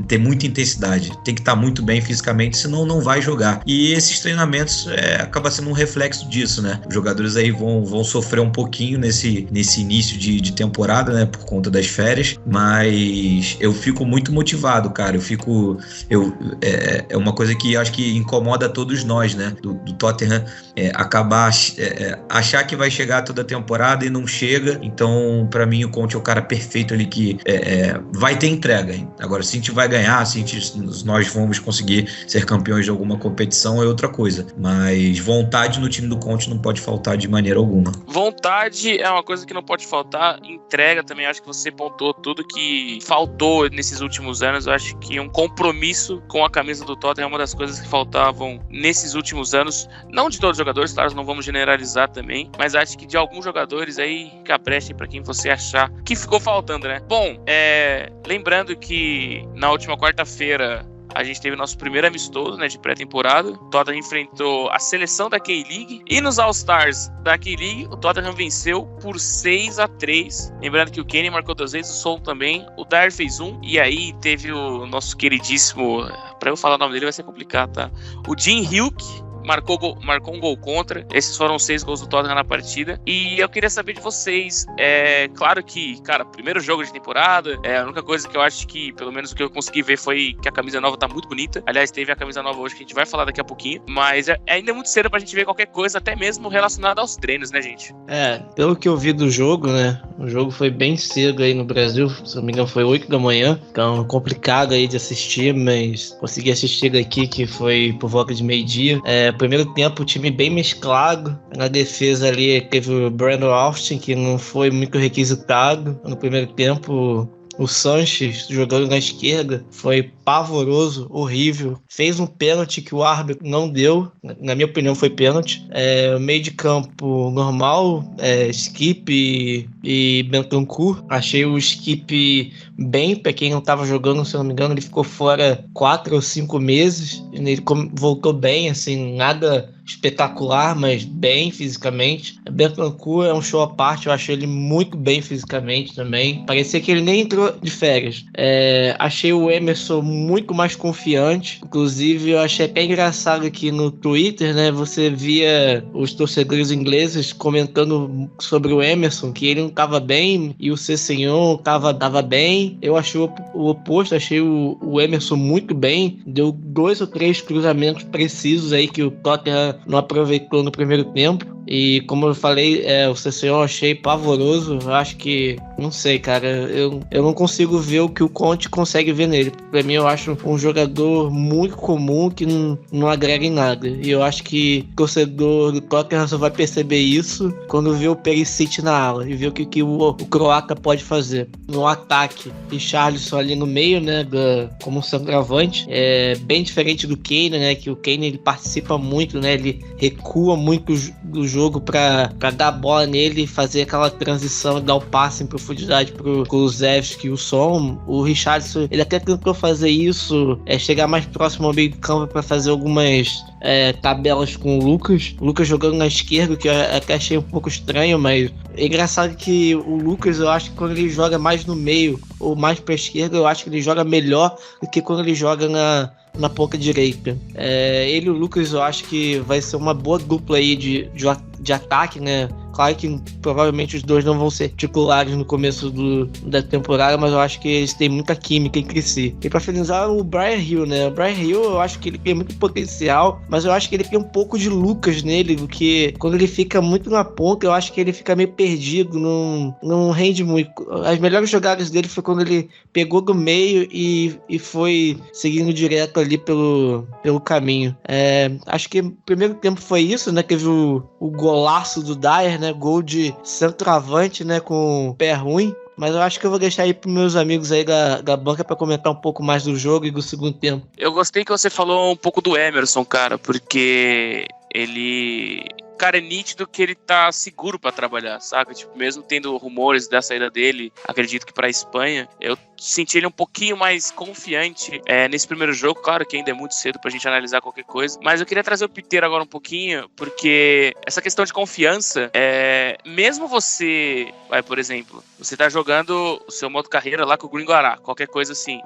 ter muita intensidade, tem que estar muito bem fisicamente, senão não vai jogar. E esses treinamentos acaba sendo um reflexo disso, né? Os jogadores aí vão sofrer um pouquinho nesse início de temporada, né, por conta das férias, mas eu fico muito motivado, cara. É uma coisa que eu acho que incomoda todos nós, né, do Tottenham, acabar achar que vai chegar toda a temporada e não chega. Então, pra mim, o Conte é o cara perfeito ali, que vai ter entrega, hein? Agora, se a gente vai ganhar, se nós vamos conseguir ser campeões de alguma competição, é outra coisa. Mas vontade no time do Conte não pode faltar de maneira alguma. Vontade é uma coisa que não pode faltar. Entrega também, acho que você pontuou tudo que faltou nesses últimos anos. Eu acho que um compromisso com a camisa do Tottenham é uma das coisas que faltavam nesses últimos anos. Não de todos os jogadores, claro, não vamos generalizar também, mas acho que de alguns jogadores aí, caprestem pra quem você achar que ficou faltando, né? Bom, lembrando que na última quarta-feira a gente teve nosso primeiro amistoso, né, de pré-temporada. O Tottenham enfrentou a seleção da K-League, e nos All-Stars da K-League o Tottenham venceu por 6-3. Lembrando que o Kane marcou 2 vezes, o Son também, o Dyer fez 1, e aí teve o nosso queridíssimo, pra eu falar o nome dele vai ser complicado, tá? O Jim Hilke marcou um gol contra. Esses foram 6 gols do Tottenham na partida. E eu queria saber de vocês, claro que, cara, primeiro jogo de temporada, a única coisa que eu acho que, pelo menos o que eu consegui ver, foi que a camisa nova tá muito bonita. Aliás, teve a camisa nova hoje, que a gente vai falar daqui a pouquinho, mas ainda é muito cedo pra gente ver qualquer coisa, até mesmo relacionada aos treinos, né, gente? Pelo que eu vi do jogo, né, o jogo foi bem cedo aí no Brasil, se não me engano foi 8 da manhã, então complicado aí de assistir, mas consegui assistir aqui, que foi por volta de meio-dia. Primeiro tempo, o time bem mesclado. Na defesa ali teve o Brandon Austin, que não foi muito requisitado no primeiro tempo. O Sanches, jogando na esquerda, foi pavoroso, horrível. Fez um pênalti que o árbitro não deu. Na minha opinião, foi pênalti. O meio de campo normal, Skip e Bentancur. Achei o Skip bem, para quem não estava jogando, se não me engano, ele ficou fora 4 ou 5 meses. Ele voltou bem, assim, nada espetacular, mas bem fisicamente. Bentancur é um show à parte, eu achei ele muito bem fisicamente também. Parecia que ele nem entrou de férias. Achei o Emerson muito mais confiante. Inclusive, eu achei até engraçado aqui no Twitter, né? Você via os torcedores ingleses comentando sobre o Emerson, que ele não estava bem e o Sessegnon tava bem. Eu achei o oposto, achei o Emerson muito bem. Deu 2 ou 3 cruzamentos precisos aí que o Tottenham não aproveitou no primeiro tempo. E como eu falei, o Sessegnon eu achei pavoroso. Eu acho que, não sei, cara, eu não consigo ver o que o Conte consegue ver nele. Pra mim, eu acho um jogador muito comum que não agrega em nada. E eu acho que o torcedor do Tottenham só vai perceber isso quando vê o Perisic na ala e ver o que o croata pode fazer. No ataque, Richarlison ali no meio, né, como centroavante, bem diferente do Kane, né, que o Kane ele participa muito, né, ele recua muito do jogo pra dar a bola nele e fazer aquela transição, dar o passe em profundidade pro Kulusevski e o Son. O Richarlison, ele até tentou fazer isso, chegar mais próximo ao meio do campo pra fazer algumas tabelas com o Lucas. O Lucas jogando na esquerda, que eu até achei um pouco estranho, mas é engraçado que o Lucas, eu acho que quando ele joga mais no meio ou mais pra esquerda, eu acho que ele joga melhor do que quando ele joga na ponta direita. Ele e o Lucas, eu acho que vai ser uma boa dupla aí de ataque, né? Claro que provavelmente os dois não vão ser titulares no começo da temporada, mas eu acho que eles têm muita química entre si. E pra finalizar, o Bryan Gil, né? O Bryan Gil, eu acho que ele tem muito potencial, mas eu acho que ele tem um pouco de Lucas nele, porque quando ele fica muito na ponta, eu acho que ele fica meio perdido, não rende muito. As melhores jogadas dele foi quando ele pegou do meio e foi seguindo direto ali pelo caminho. Acho que o primeiro tempo foi isso, né? Teve o golaço do Dyer, né? né? Gol de centroavante, né? Com o pé ruim. Mas eu acho que eu vou deixar aí pros meus amigos aí da banca pra comentar um pouco mais do jogo e do segundo tempo. Eu gostei que você falou um pouco do Emerson, cara, porque ele... Cara, é nítido que ele tá seguro pra trabalhar, saca? Tipo, mesmo tendo rumores da saída dele, acredito que pra Espanha, eu senti ele um pouquinho mais confiante nesse primeiro jogo. Claro que ainda é muito cedo pra gente analisar qualquer coisa, mas eu queria trazer o Piteiro agora um pouquinho, porque essa questão de confiança, mesmo você, por exemplo, você tá jogando o seu modo carreira lá com o Gringuará, qualquer coisa assim.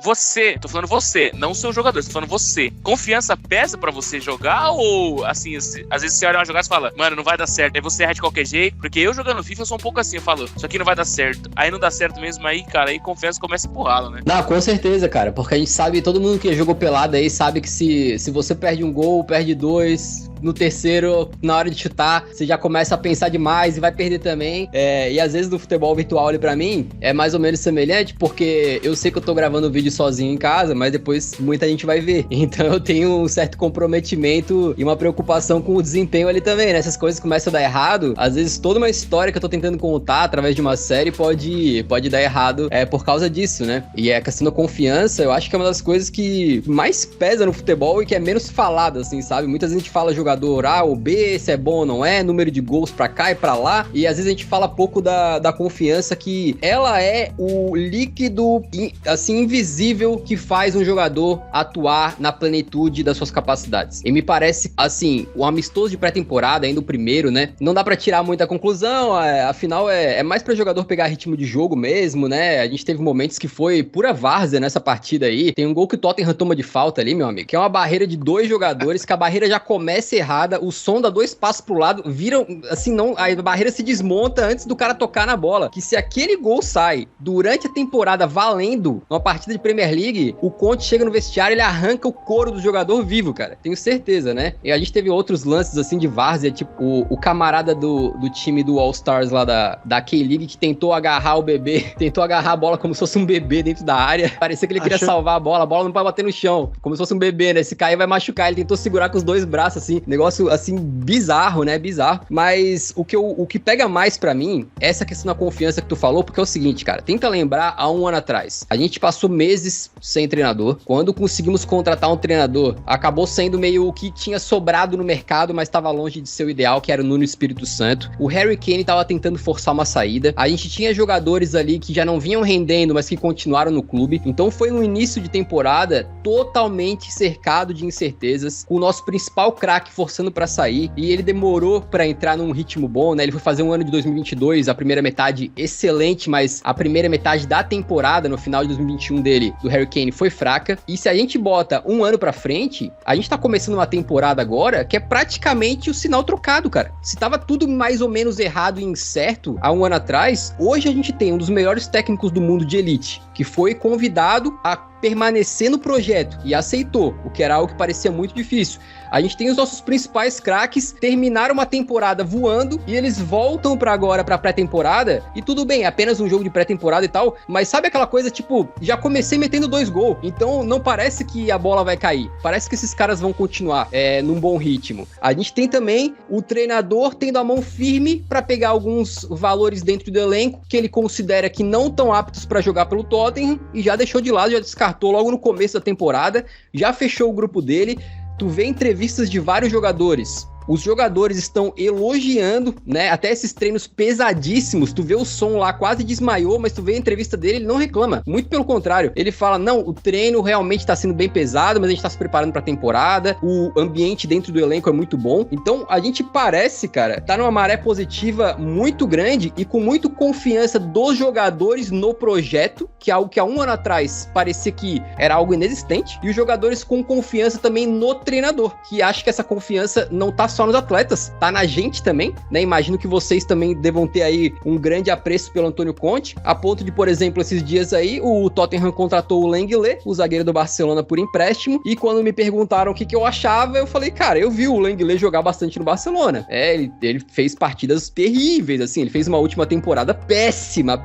Tô falando você, não o seu jogador, tô falando você. Confiança pesa pra você jogar ou, assim, às vezes você olha uma jogada e fala, mano, não vai dar certo, aí você erra de qualquer jeito, porque eu jogando FIFA eu sou um pouco assim, eu falo, isso aqui não vai dar certo, aí não dá certo mesmo, aí, cara, aí confiança começa a empurrá-lo, né? Não, com certeza, cara, porque a gente sabe, todo mundo que jogou pelada aí sabe que se você perde um gol, perde dois, no terceiro, na hora de chutar, você já começa a pensar demais e vai perder também, e às vezes no futebol virtual ali pra mim, é mais ou menos semelhante, porque eu sei que eu tô gravando o vídeo sozinho em casa, mas depois muita gente vai ver, então eu tenho um certo comprometimento e uma preocupação com o desempenho ali também, né? Essas coisas começam a dar errado, às vezes toda uma história que eu tô tentando contar através de uma série pode dar errado por causa disso, né? E a questão da confiança, eu acho que é uma das coisas que mais pesa no futebol e que é menos falada, assim, sabe? Muitas vezes a gente fala jogador A ou B, se é bom ou não é, número de gols pra cá e pra lá, e às vezes a gente fala pouco da confiança, que ela é o líquido, assim, invisível que faz um jogador atuar na plenitude das suas capacidades. E me parece, assim, o amistoso de pré-temporada, ainda o primeiro, né? Não dá pra tirar muita conclusão, afinal é mais pra jogador pegar ritmo de jogo mesmo, né? A gente teve momentos que foi pura várzea nessa partida aí. Tem um gol que o Tottenham toma de falta ali, meu amigo, que é uma barreira de 2 jogadores, que a barreira já começa errada, o som dá 2 passos pro lado, viram, assim, não, a barreira se desmonta antes do cara tocar na bola. Que se aquele gol sai durante a temporada valendo, numa partida de Premier League, o Conte chega no vestiário, ele arranca o couro do jogador vivo, cara. Tenho certeza, né? E a gente teve outros lances, assim, de várzea, tipo o camarada do time do All Stars lá da K-League, que tentou agarrar o bebê, tentou agarrar a bola como se fosse um bebê dentro da área. Parecia que ele queria salvar a bola não pode bater no chão, como se fosse um bebê, né? Se cair vai machucar. Ele tentou segurar com os 2 braços, assim, negócio, assim, bizarro, né? Bizarro. Mas o que pega mais pra mim é essa questão da confiança que tu falou, porque é o seguinte, cara, tenta lembrar há 1 ano atrás. A gente passou meses sem treinador. Quando conseguimos contratar um treinador, acabou sendo meio o que tinha sobrado no mercado, mas estava longe de ser o ideal, que era o Nuno Espírito Santo. O Harry Kane tava tentando forçar uma saída. A gente tinha jogadores ali que já não vinham rendendo, mas que continuaram no clube. Então foi um início de temporada totalmente cercado de incertezas, com o nosso principal craque forçando pra sair, e ele demorou pra entrar num ritmo bom, né? Ele foi fazer um ano de 2022, a primeira metade excelente, mas a primeira metade da temporada, no final de 2021 dele, do Harry Kane, foi fraca. E se a gente bota um ano pra frente, a gente tá começando uma temporada agora que é praticamente o sinal trocado, cara. Se tava tudo mais ou menos errado e incerto há 1 ano atrás, hoje a gente tem um dos melhores técnicos do mundo de elite, que foi convidado a permanecer no projeto e aceitou, o que era algo que parecia muito difícil. A gente tem os nossos principais craques, terminaram uma temporada voando e eles voltam pra agora, pra pré-temporada, e tudo bem, é apenas um jogo de pré-temporada e tal, mas sabe aquela coisa, tipo, já comecei metendo 2 gols, então não parece que a bola vai cair, parece que esses caras vão continuar num bom ritmo. A gente tem também o treinador tendo a mão firme pra pegar alguns valores dentro do elenco que ele considera que não estão aptos pra jogar pelo Tottenham, e já deixou de lado, já descartou logo no começo da temporada, já fechou o grupo dele. Tu vê entrevistas de vários jogadores, os jogadores estão elogiando, né, até esses treinos pesadíssimos, tu vê o som lá, quase desmaiou, mas tu vê a entrevista dele, ele não reclama, muito pelo contrário, ele fala, não, o treino realmente tá sendo bem pesado, mas a gente tá se preparando pra temporada, o ambiente dentro do elenco é muito bom, então a gente parece, cara, tá numa maré positiva muito grande e com muito confiança dos jogadores no projeto, que é algo que há 1 ano atrás parecia que era algo inexistente, e os jogadores com confiança também no treinador, que acha que essa confiança não tá só nos atletas, tá na gente também, né? Imagino que vocês também devam ter aí um grande apreço pelo Antônio Conte, a ponto de, por exemplo, esses dias aí, o Tottenham contratou o Lenglet, o zagueiro do Barcelona, por empréstimo, e quando me perguntaram o que eu achava, eu falei, cara, eu vi o Lenglet jogar bastante no Barcelona. Ele fez partidas terríveis, assim, ele fez uma última temporada péssima,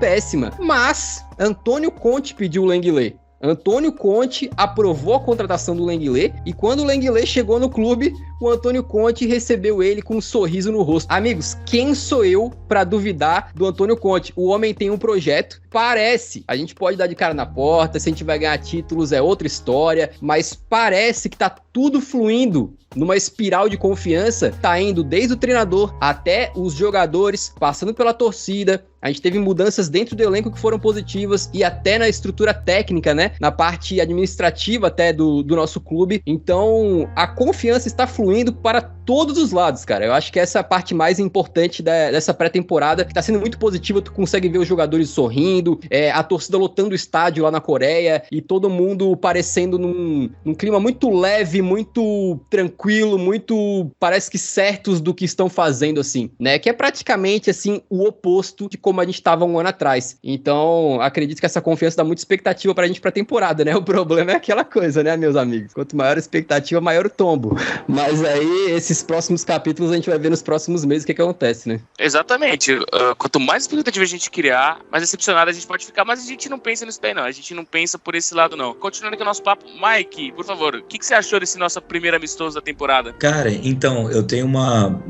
mas Antônio Conte pediu o Lenglet. Antônio Conte aprovou a contratação do Lenglet, e quando o Lenglet chegou no clube, o Antônio Conte recebeu ele com um sorriso no rosto. Amigos, quem sou eu pra duvidar do Antônio Conte? O homem tem um projeto, parece, a gente pode dar de cara na porta, se a gente vai ganhar títulos é outra história, mas parece que tá tudo fluindo numa espiral de confiança, tá indo desde o treinador até os jogadores, passando pela torcida. A gente teve mudanças dentro do elenco que foram positivas e até na estrutura técnica, né? Na parte administrativa até do nosso clube. Então, a confiança está fluindo para todos os lados, cara. Eu acho que essa é a parte mais importante dessa pré-temporada, que tá sendo muito positiva. Tu consegue ver os jogadores sorrindo, a torcida lotando o estádio lá na Coreia e todo mundo parecendo num clima muito leve, muito tranquilo, muito, parece que certos do que estão fazendo, assim, né? Que é praticamente, assim, o oposto de como a gente estava um ano atrás. Então, acredito que essa confiança dá muita expectativa pra gente pra temporada, né? O problema é aquela coisa, né, meus amigos? Quanto maior a expectativa, maior o tombo. Mas aí, esses próximos capítulos, a gente vai ver nos próximos meses o que acontece, né? Exatamente. Quanto mais expectativa a gente criar, mais decepcionado a gente pode ficar, mas a gente não pensa nisso daí, não. A gente não pensa por esse lado, não. Continuando aqui o nosso papo, Mike, por favor, o que você achou desse nosso primeiro amistoso da temporada? Cara, então, eu tenho uma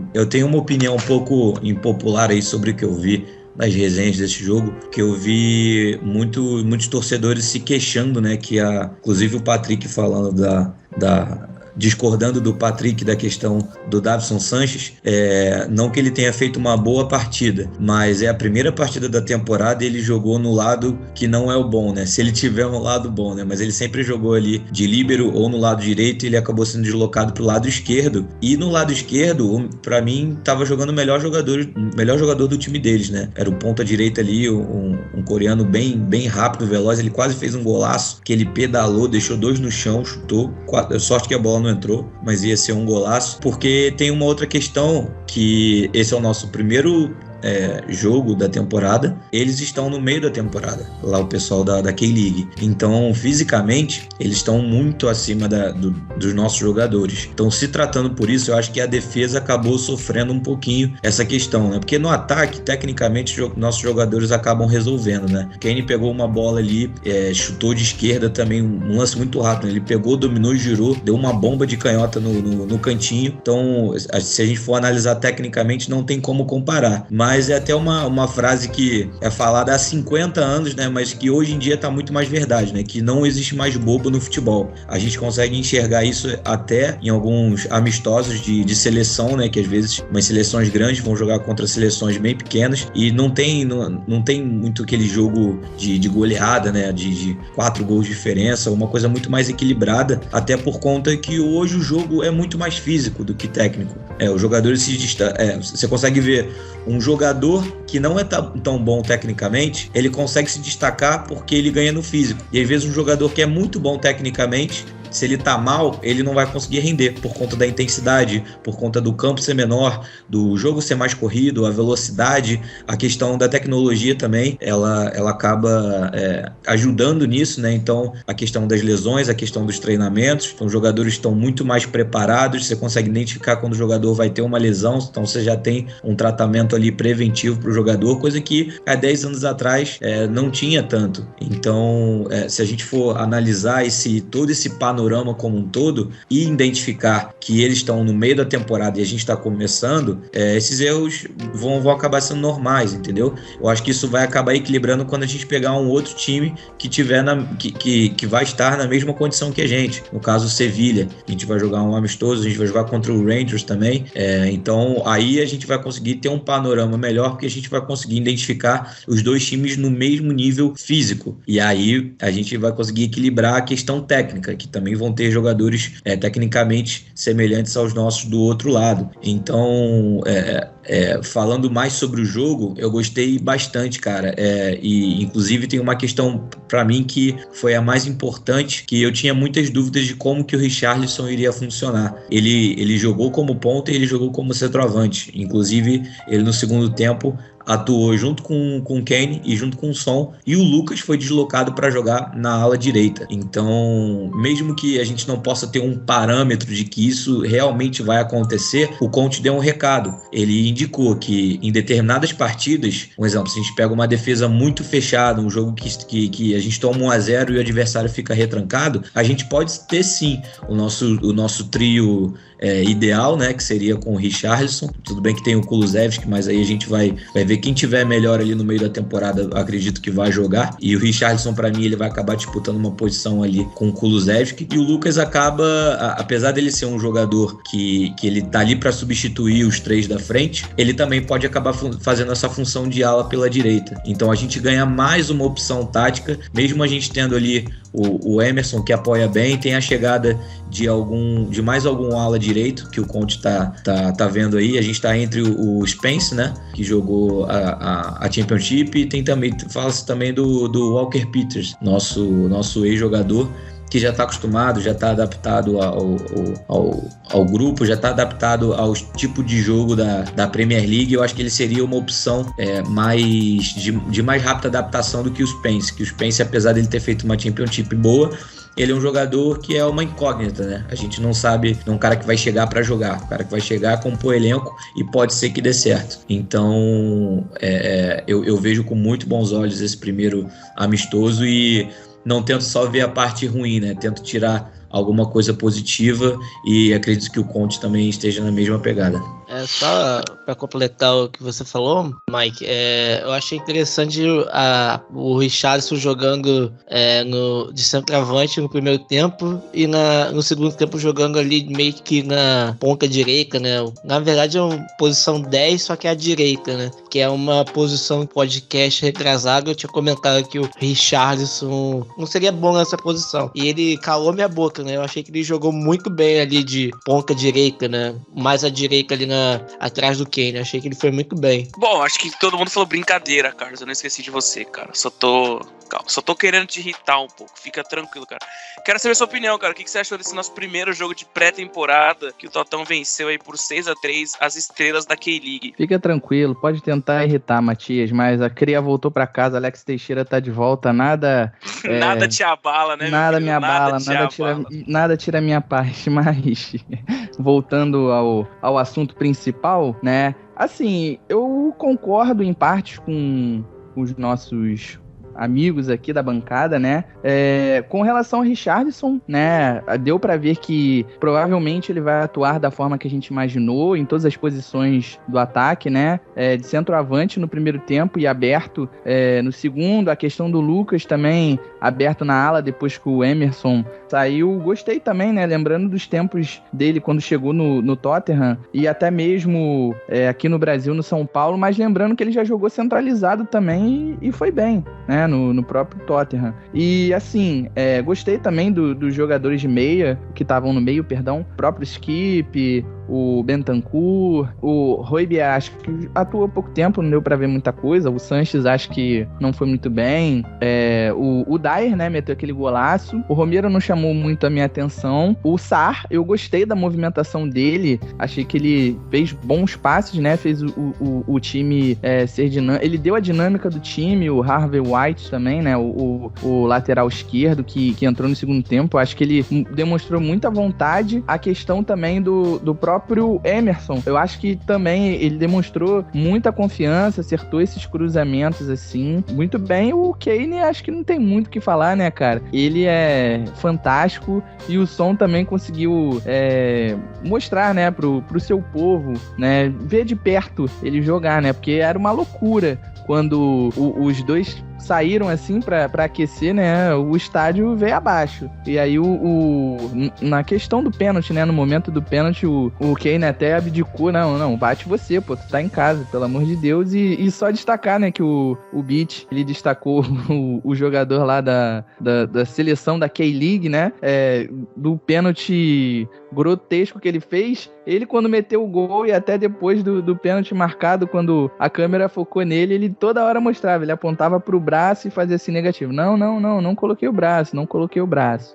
opinião um pouco impopular aí sobre o que eu vi nas resenhas desse jogo, que eu vi muitos torcedores se queixando, né, inclusive o Patrick falando discordando do Patrick da questão do Davinson Sanches, não que ele tenha feito uma boa partida, mas é a primeira partida da temporada e ele jogou no lado que não é o bom, né? Se ele tiver um lado bom, né? Mas ele sempre jogou ali de líbero ou no lado direito e ele acabou sendo deslocado pro lado esquerdo. E no lado esquerdo, pra mim, tava jogando o melhor jogador do time deles, né? Era o ponta direita ali, um coreano bem rápido, veloz. Ele quase fez um golaço, que ele pedalou, deixou 2 no chão, chutou. Sorte que a bola não entrou, mas ia ser um golaço, porque tem uma outra questão, que esse é o nosso primeiro jogo da temporada, eles estão no meio da temporada, lá o pessoal da K-League, então fisicamente eles estão muito acima dos nossos jogadores, então se tratando por isso, eu acho que a defesa acabou sofrendo um pouquinho essa questão, né? Porque no ataque, tecnicamente, nossos jogadores acabam resolvendo, né? Kane pegou uma bola ali, chutou de esquerda também, um lance muito rápido, né? Ele pegou, dominou e girou, deu uma bomba de canhota no cantinho, então se a gente for analisar tecnicamente, não tem como comparar, mas é até uma frase que é falada há 50 anos, né? Mas que hoje em dia está muito mais verdade, né? Que não existe mais bobo no futebol. A gente consegue enxergar isso até em alguns amistosos de seleção, né? Que às vezes umas seleções grandes vão jogar contra seleções bem pequenas e não tem muito aquele jogo de goleada, né? De 4 gols de diferença, uma coisa muito mais equilibrada, até por conta que hoje o jogo é muito mais físico do que técnico. Os jogadores se destacam. Você consegue ver um jogador que não é tão bom tecnicamente, ele consegue se destacar porque ele ganha no físico. E às vezes um jogador que é muito bom tecnicamente, se ele tá mal, ele não vai conseguir render por conta da intensidade, por conta do campo ser menor, do jogo ser mais corrido, a velocidade, a questão da tecnologia também, ela acaba ajudando nisso, né? Então, a questão das lesões, a questão dos treinamentos, então os jogadores estão muito mais preparados, você consegue identificar quando o jogador vai ter uma lesão, então você já tem um tratamento ali preventivo para o jogador, coisa que há 10 anos atrás não tinha tanto. Então, se a gente for analisar todo esse panorama como um todo e identificar que eles estão no meio da temporada e a gente está começando, esses erros vão acabar sendo normais, entendeu? Eu acho que isso vai acabar equilibrando quando a gente pegar um outro time que que vai estar na mesma condição que a gente. No caso, o Sevilha, a gente vai jogar um amistoso, a gente vai jogar contra o Rangers também, então aí a gente vai conseguir ter um panorama melhor, porque a gente vai conseguir identificar os dois times no mesmo nível físico, e aí a gente vai conseguir equilibrar a questão técnica, que também vão ter jogadores tecnicamente semelhantes aos nossos do outro lado. Então, falando mais sobre o jogo, eu gostei bastante, cara, e inclusive tem uma questão para mim que foi a mais importante, que eu tinha muitas dúvidas de como que o Richarlison iria funcionar. Ele jogou como ponta e ele jogou como centroavante, inclusive ele no segundo tempo atuou junto com o Kane e junto com o Son, e o Lucas foi deslocado para jogar na ala direita. Então, mesmo que a gente não possa ter um parâmetro de que isso realmente vai acontecer, o Conte deu um recado. Ele indicou que em determinadas partidas, um exemplo, se a gente pega uma defesa muito fechada, um jogo que a gente toma 1-0 e o adversário fica retrancado, a gente pode ter sim o nosso trio ideal, né, que seria com o Richarlison. Tudo bem que tem o Kulusevski, mas aí a gente vai ver quem tiver melhor ali no meio da temporada, acredito que vai jogar. E o Richarlison, para mim, ele vai acabar disputando uma posição ali com o Kulusevski. E o Lucas acaba, apesar dele ser um jogador que ele tá ali para substituir os três da frente, ele também pode acabar fazendo essa função de ala pela direita. Então a gente ganha mais uma opção tática, mesmo a gente tendo ali o Emerson, que apoia bem, tem a chegada de mais algum ala direito, que o Conte tá vendo aí. A gente tá entre o Spence, né, que jogou a Championship, e tem também, fala-se também do Walker Peters, nosso ex-jogador, que já está acostumado, já está adaptado ao grupo, já está adaptado ao tipo de jogo da Premier League. Eu acho que ele seria uma opção de mais rápida adaptação do que o Spence. Que o Spence, apesar de ele ter feito uma Championship boa, ele é um jogador que é uma incógnita, né? A gente não sabe, é um cara que vai chegar para jogar, um cara que vai chegar, compor elenco e pode ser que dê certo. Então, eu vejo com muito bons olhos esse primeiro amistoso e não tento só ver a parte ruim, né? Tento tirar alguma coisa positiva e acredito que o Conte também esteja na mesma pegada. Só para completar o que você falou, Mike, eu achei interessante o Richarlison jogando de centroavante no primeiro tempo e no segundo tempo jogando ali meio que na ponta direita, né? Na verdade é uma posição 10, só que é a direita, né? Que é uma posição podcast retrasado. Eu tinha comentado que o Richarlison não seria bom nessa posição. E ele calou minha boca, né? Eu achei que ele jogou muito bem ali de ponta direita, né? Mais à direita ali atrás do Kane. Achei que ele foi muito bem. Bom, acho que todo mundo falou brincadeira, Carlos. Eu não esqueci de você, cara. Só tô querendo te irritar um pouco. Fica tranquilo, cara. Quero saber a sua opinião, cara. O que você achou desse nosso primeiro jogo de pré-temporada, que o Totão venceu aí por 6-3 as estrelas da K-League? Fica tranquilo, pode tentar irritar, Matias, mas a cria voltou pra casa, Alex Teixeira tá de volta, nada... nada te abala, né? Nada me abala, nada tira a minha paz, mas voltando ao assunto principal, né? Assim, eu concordo em parte com os nossos amigos aqui da bancada, né? Com relação ao Richarlison, né? Deu pra ver que provavelmente ele vai atuar da forma que a gente imaginou, em todas as posições do ataque, né? De centroavante no primeiro tempo e aberto no segundo. A questão do Lucas também aberto na ala depois que o Emerson saiu. Gostei também, né? Lembrando dos tempos dele quando chegou no Tottenham e até mesmo aqui no Brasil, no São Paulo, mas lembrando que ele já jogou centralizado também e foi bem, né? No próprio Tottenham. E assim, gostei também dos jogadores de meia, que estavam no meio, perdão, o próprio Skip, o Bentancur, o Højbjerg, acho que atuou pouco tempo, não deu pra ver muita coisa. O Sanches acho que não foi muito bem. O Dyer, né, meteu aquele golaço. O Romero não chamou muito a minha atenção. O Sarr, eu gostei da movimentação dele, achei que ele fez bons passes, né, fez o time ser dinâmico. Ele deu a dinâmica do time. O Harvey White também, né, o lateral esquerdo que entrou no segundo tempo, acho que ele demonstrou muita vontade. A questão também do próprio Emerson, eu acho que também ele demonstrou muita confiança, acertou esses cruzamentos assim, muito bem. O Kane, acho que não tem muito o que falar, né, cara? Ele é fantástico e o Son também conseguiu mostrar, né, pro seu povo, né, ver de perto ele jogar, né, porque era uma loucura quando os dois saíram assim pra aquecer, né? O estádio veio abaixo. E aí na questão do pênalti, né? No momento do pênalti, o Kane até abdicou. Não, bate você, pô, tu tá em casa, pelo amor de Deus. E só destacar, né, que o Beach, ele destacou o jogador lá da seleção da K-League, né? Do pênalti grotesco que ele fez, ele quando meteu o gol e até depois do pênalti marcado, quando a câmera focou nele, ele toda hora mostrava, ele apontava pro braço e fazia assim negativo. Não coloquei o braço.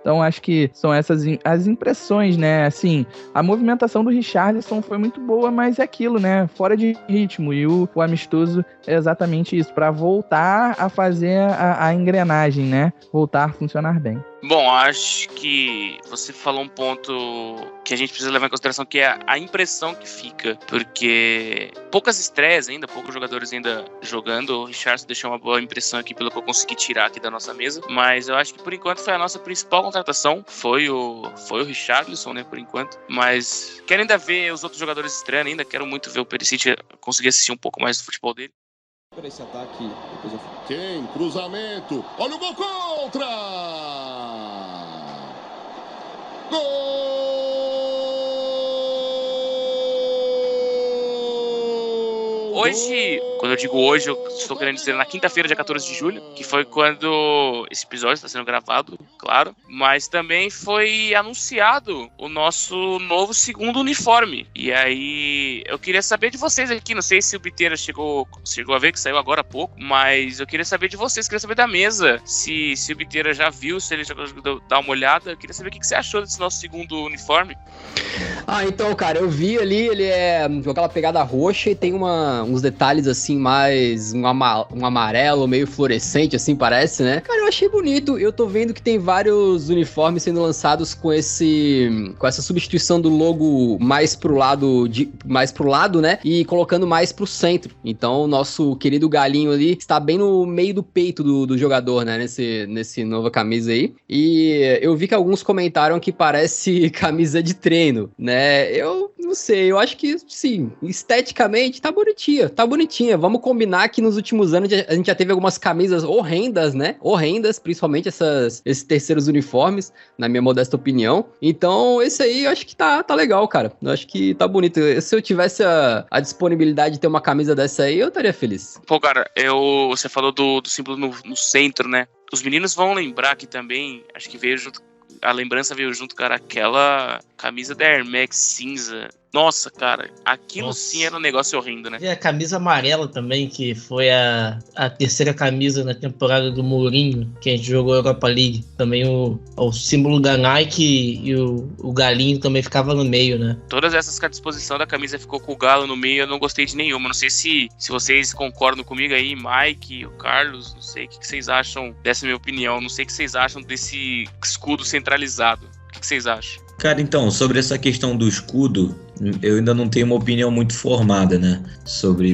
Então acho que são essas as impressões, né? Assim, a movimentação do Richarlison foi muito boa, mas é aquilo, né? Fora de ritmo. E o amistoso é exatamente isso, para voltar a fazer a engrenagem, né? Voltar a funcionar bem. Bom, acho que você falou um ponto que a gente precisa levar em consideração, que é a impressão que fica, porque poucas estreias ainda, poucos jogadores ainda jogando. O Richarlison deixou uma boa impressão aqui pelo que eu consegui tirar aqui da nossa mesa, mas eu acho que por enquanto foi a nossa principal contratação, foi o Richarlison, né, por enquanto, mas quero ainda ver os outros jogadores estreando ainda, quero muito ver o Perisic conseguir assistir um pouco mais do futebol dele. Para esse ataque, quem? Cruzamento, olha o gol contra! Gol! Hoje, quando eu digo hoje, eu estou querendo dizer na quinta-feira, dia 14 de julho, que foi quando esse episódio está sendo gravado, claro, mas também foi anunciado o nosso novo segundo uniforme. E aí, eu queria saber de vocês aqui, não sei se o Biteira chegou a ver, que saiu agora há pouco, mas eu queria saber de vocês, queria saber da mesa, se o Biteira já viu, se ele já conseguiu dar uma olhada. Eu queria saber o que você achou desse nosso segundo uniforme. Então, cara, eu vi ali, ele é com aquela pegada roxa e tem uns detalhes assim, mais um amarelo meio fluorescente, assim, parece, né? Cara, eu achei bonito. Eu tô vendo que tem vários uniformes sendo lançados com essa substituição do logo mais pro lado, né? E colocando mais pro centro. Então, o nosso querido galinho ali está bem no meio do peito do jogador, né? Nesse nova camisa aí. E eu vi que alguns comentaram que parece camisa de treino, né? Eu não sei, eu acho que, sim, esteticamente tá bonitinha. Vamos combinar que nos últimos anos a gente já teve algumas camisas horrendas, né? Horrendas, principalmente esses terceiros uniformes, na minha modesta opinião. Então, esse aí eu acho que tá legal, cara. Eu acho que tá bonito. Se eu tivesse a disponibilidade de ter uma camisa dessa aí, eu estaria feliz. Pô, cara, você falou do símbolo no centro, né? Os meninos vão lembrar que também, acho que a lembrança veio junto, cara, aquela camisa da Air Max cinza. Nossa, cara, aquilo sim era um negócio horrendo, né? E a camisa amarela também, que foi a terceira camisa na temporada do Mourinho, que a gente jogou a Europa League. Também o símbolo da Nike e o galinho também ficava no meio, né? Todas essas que a disposição da camisa ficou com o galo no meio, eu não gostei de nenhuma. Não sei se vocês concordam comigo aí, Mike, o Carlos, não sei o que vocês acham dessa minha opinião. Não sei o que vocês acham desse escudo centralizado. O que vocês acham? Cara, então, sobre essa questão do escudo, eu ainda não tenho uma opinião muito formada, né?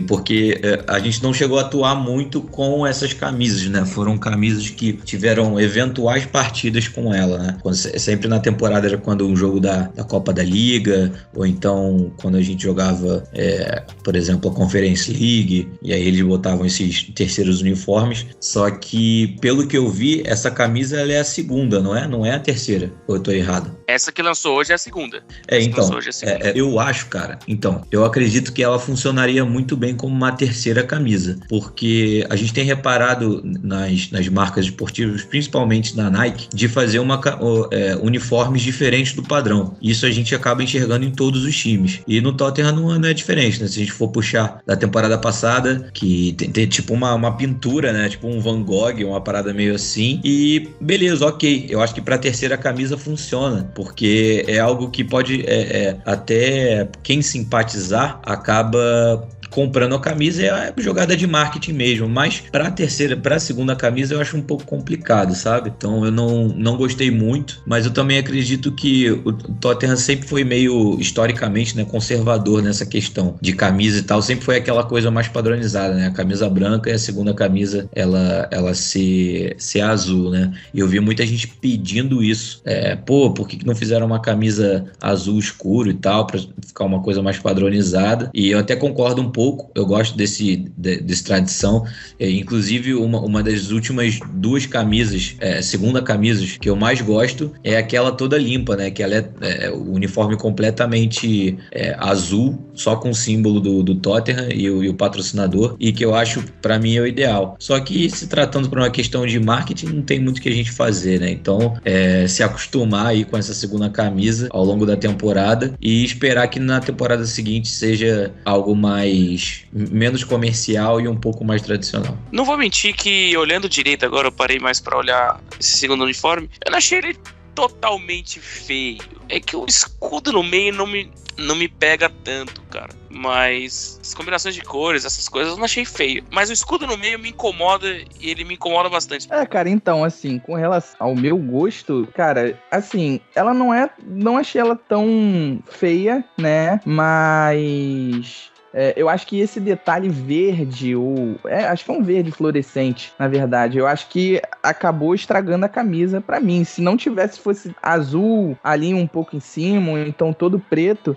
Porque a gente não chegou a atuar muito com essas camisas, né? Foram camisas que tiveram eventuais partidas com ela, né? Sempre na temporada era quando um jogo da Copa da Liga, ou então quando a gente jogava, por exemplo, a Conference League, e aí eles botavam esses terceiros uniformes. Só que, pelo que eu vi, essa camisa ela é a segunda, não é? Não é a terceira, ou eu tô errado? Essa que lançou hoje é a segunda. Eu acho, cara. Então, eu acredito que ela funcionaria muito bem como uma terceira camisa, porque a gente tem reparado nas marcas esportivas, principalmente na Nike, de fazer uniformes diferentes do padrão. Isso a gente acaba enxergando em todos os times. E no Tottenham não é diferente, né? Se a gente for puxar da temporada passada, que tem tipo uma pintura, né? Tipo um Van Gogh, uma parada meio assim. E beleza, ok. Eu acho que pra terceira camisa funciona, porque é algo que pode até quem simpatizar acaba comprando a camisa, é jogada de marketing mesmo, mas pra segunda camisa eu acho um pouco complicado, sabe? Então eu não gostei muito, mas eu também acredito que o Tottenham sempre foi meio, historicamente, né, conservador nessa questão de camisa e tal, sempre foi aquela coisa mais padronizada, né? A camisa branca e a segunda camisa ela ser azul, né? E eu vi muita gente pedindo isso, por que não fizeram uma camisa azul escuro e tal, pra ficar uma coisa mais padronizada? E eu até concordo um pouco pouco, eu gosto desse tradição. Inclusive, uma das últimas 2 camisas, segunda camisas, que eu mais gosto é aquela toda limpa, né? Que ela é o uniforme completamente azul, só com o símbolo do Tottenham e o patrocinador, e que eu acho, para mim, é o ideal. Só que, se tratando por uma questão de marketing, não tem muito o que a gente fazer, né? Então, se acostumar aí com essa segunda camisa ao longo da temporada e esperar que na temporada seguinte seja algo menos comercial e um pouco mais tradicional. Não vou mentir que, olhando direito agora, eu parei mais pra olhar esse segundo uniforme, eu não achei ele totalmente feio. É que o escudo no meio não me pega tanto, cara. Mas as combinações de cores, essas coisas, eu não achei feio. Mas o escudo no meio me incomoda, e ele me incomoda bastante. Cara, então, assim, com relação ao meu gosto, cara, assim, ela não achei ela tão feia, né? Mas... eu acho que esse detalhe verde, acho que é um verde fluorescente, na verdade. Eu acho que acabou estragando a camisa pra mim. Se não fosse azul ali um pouco em cima, ou então todo preto,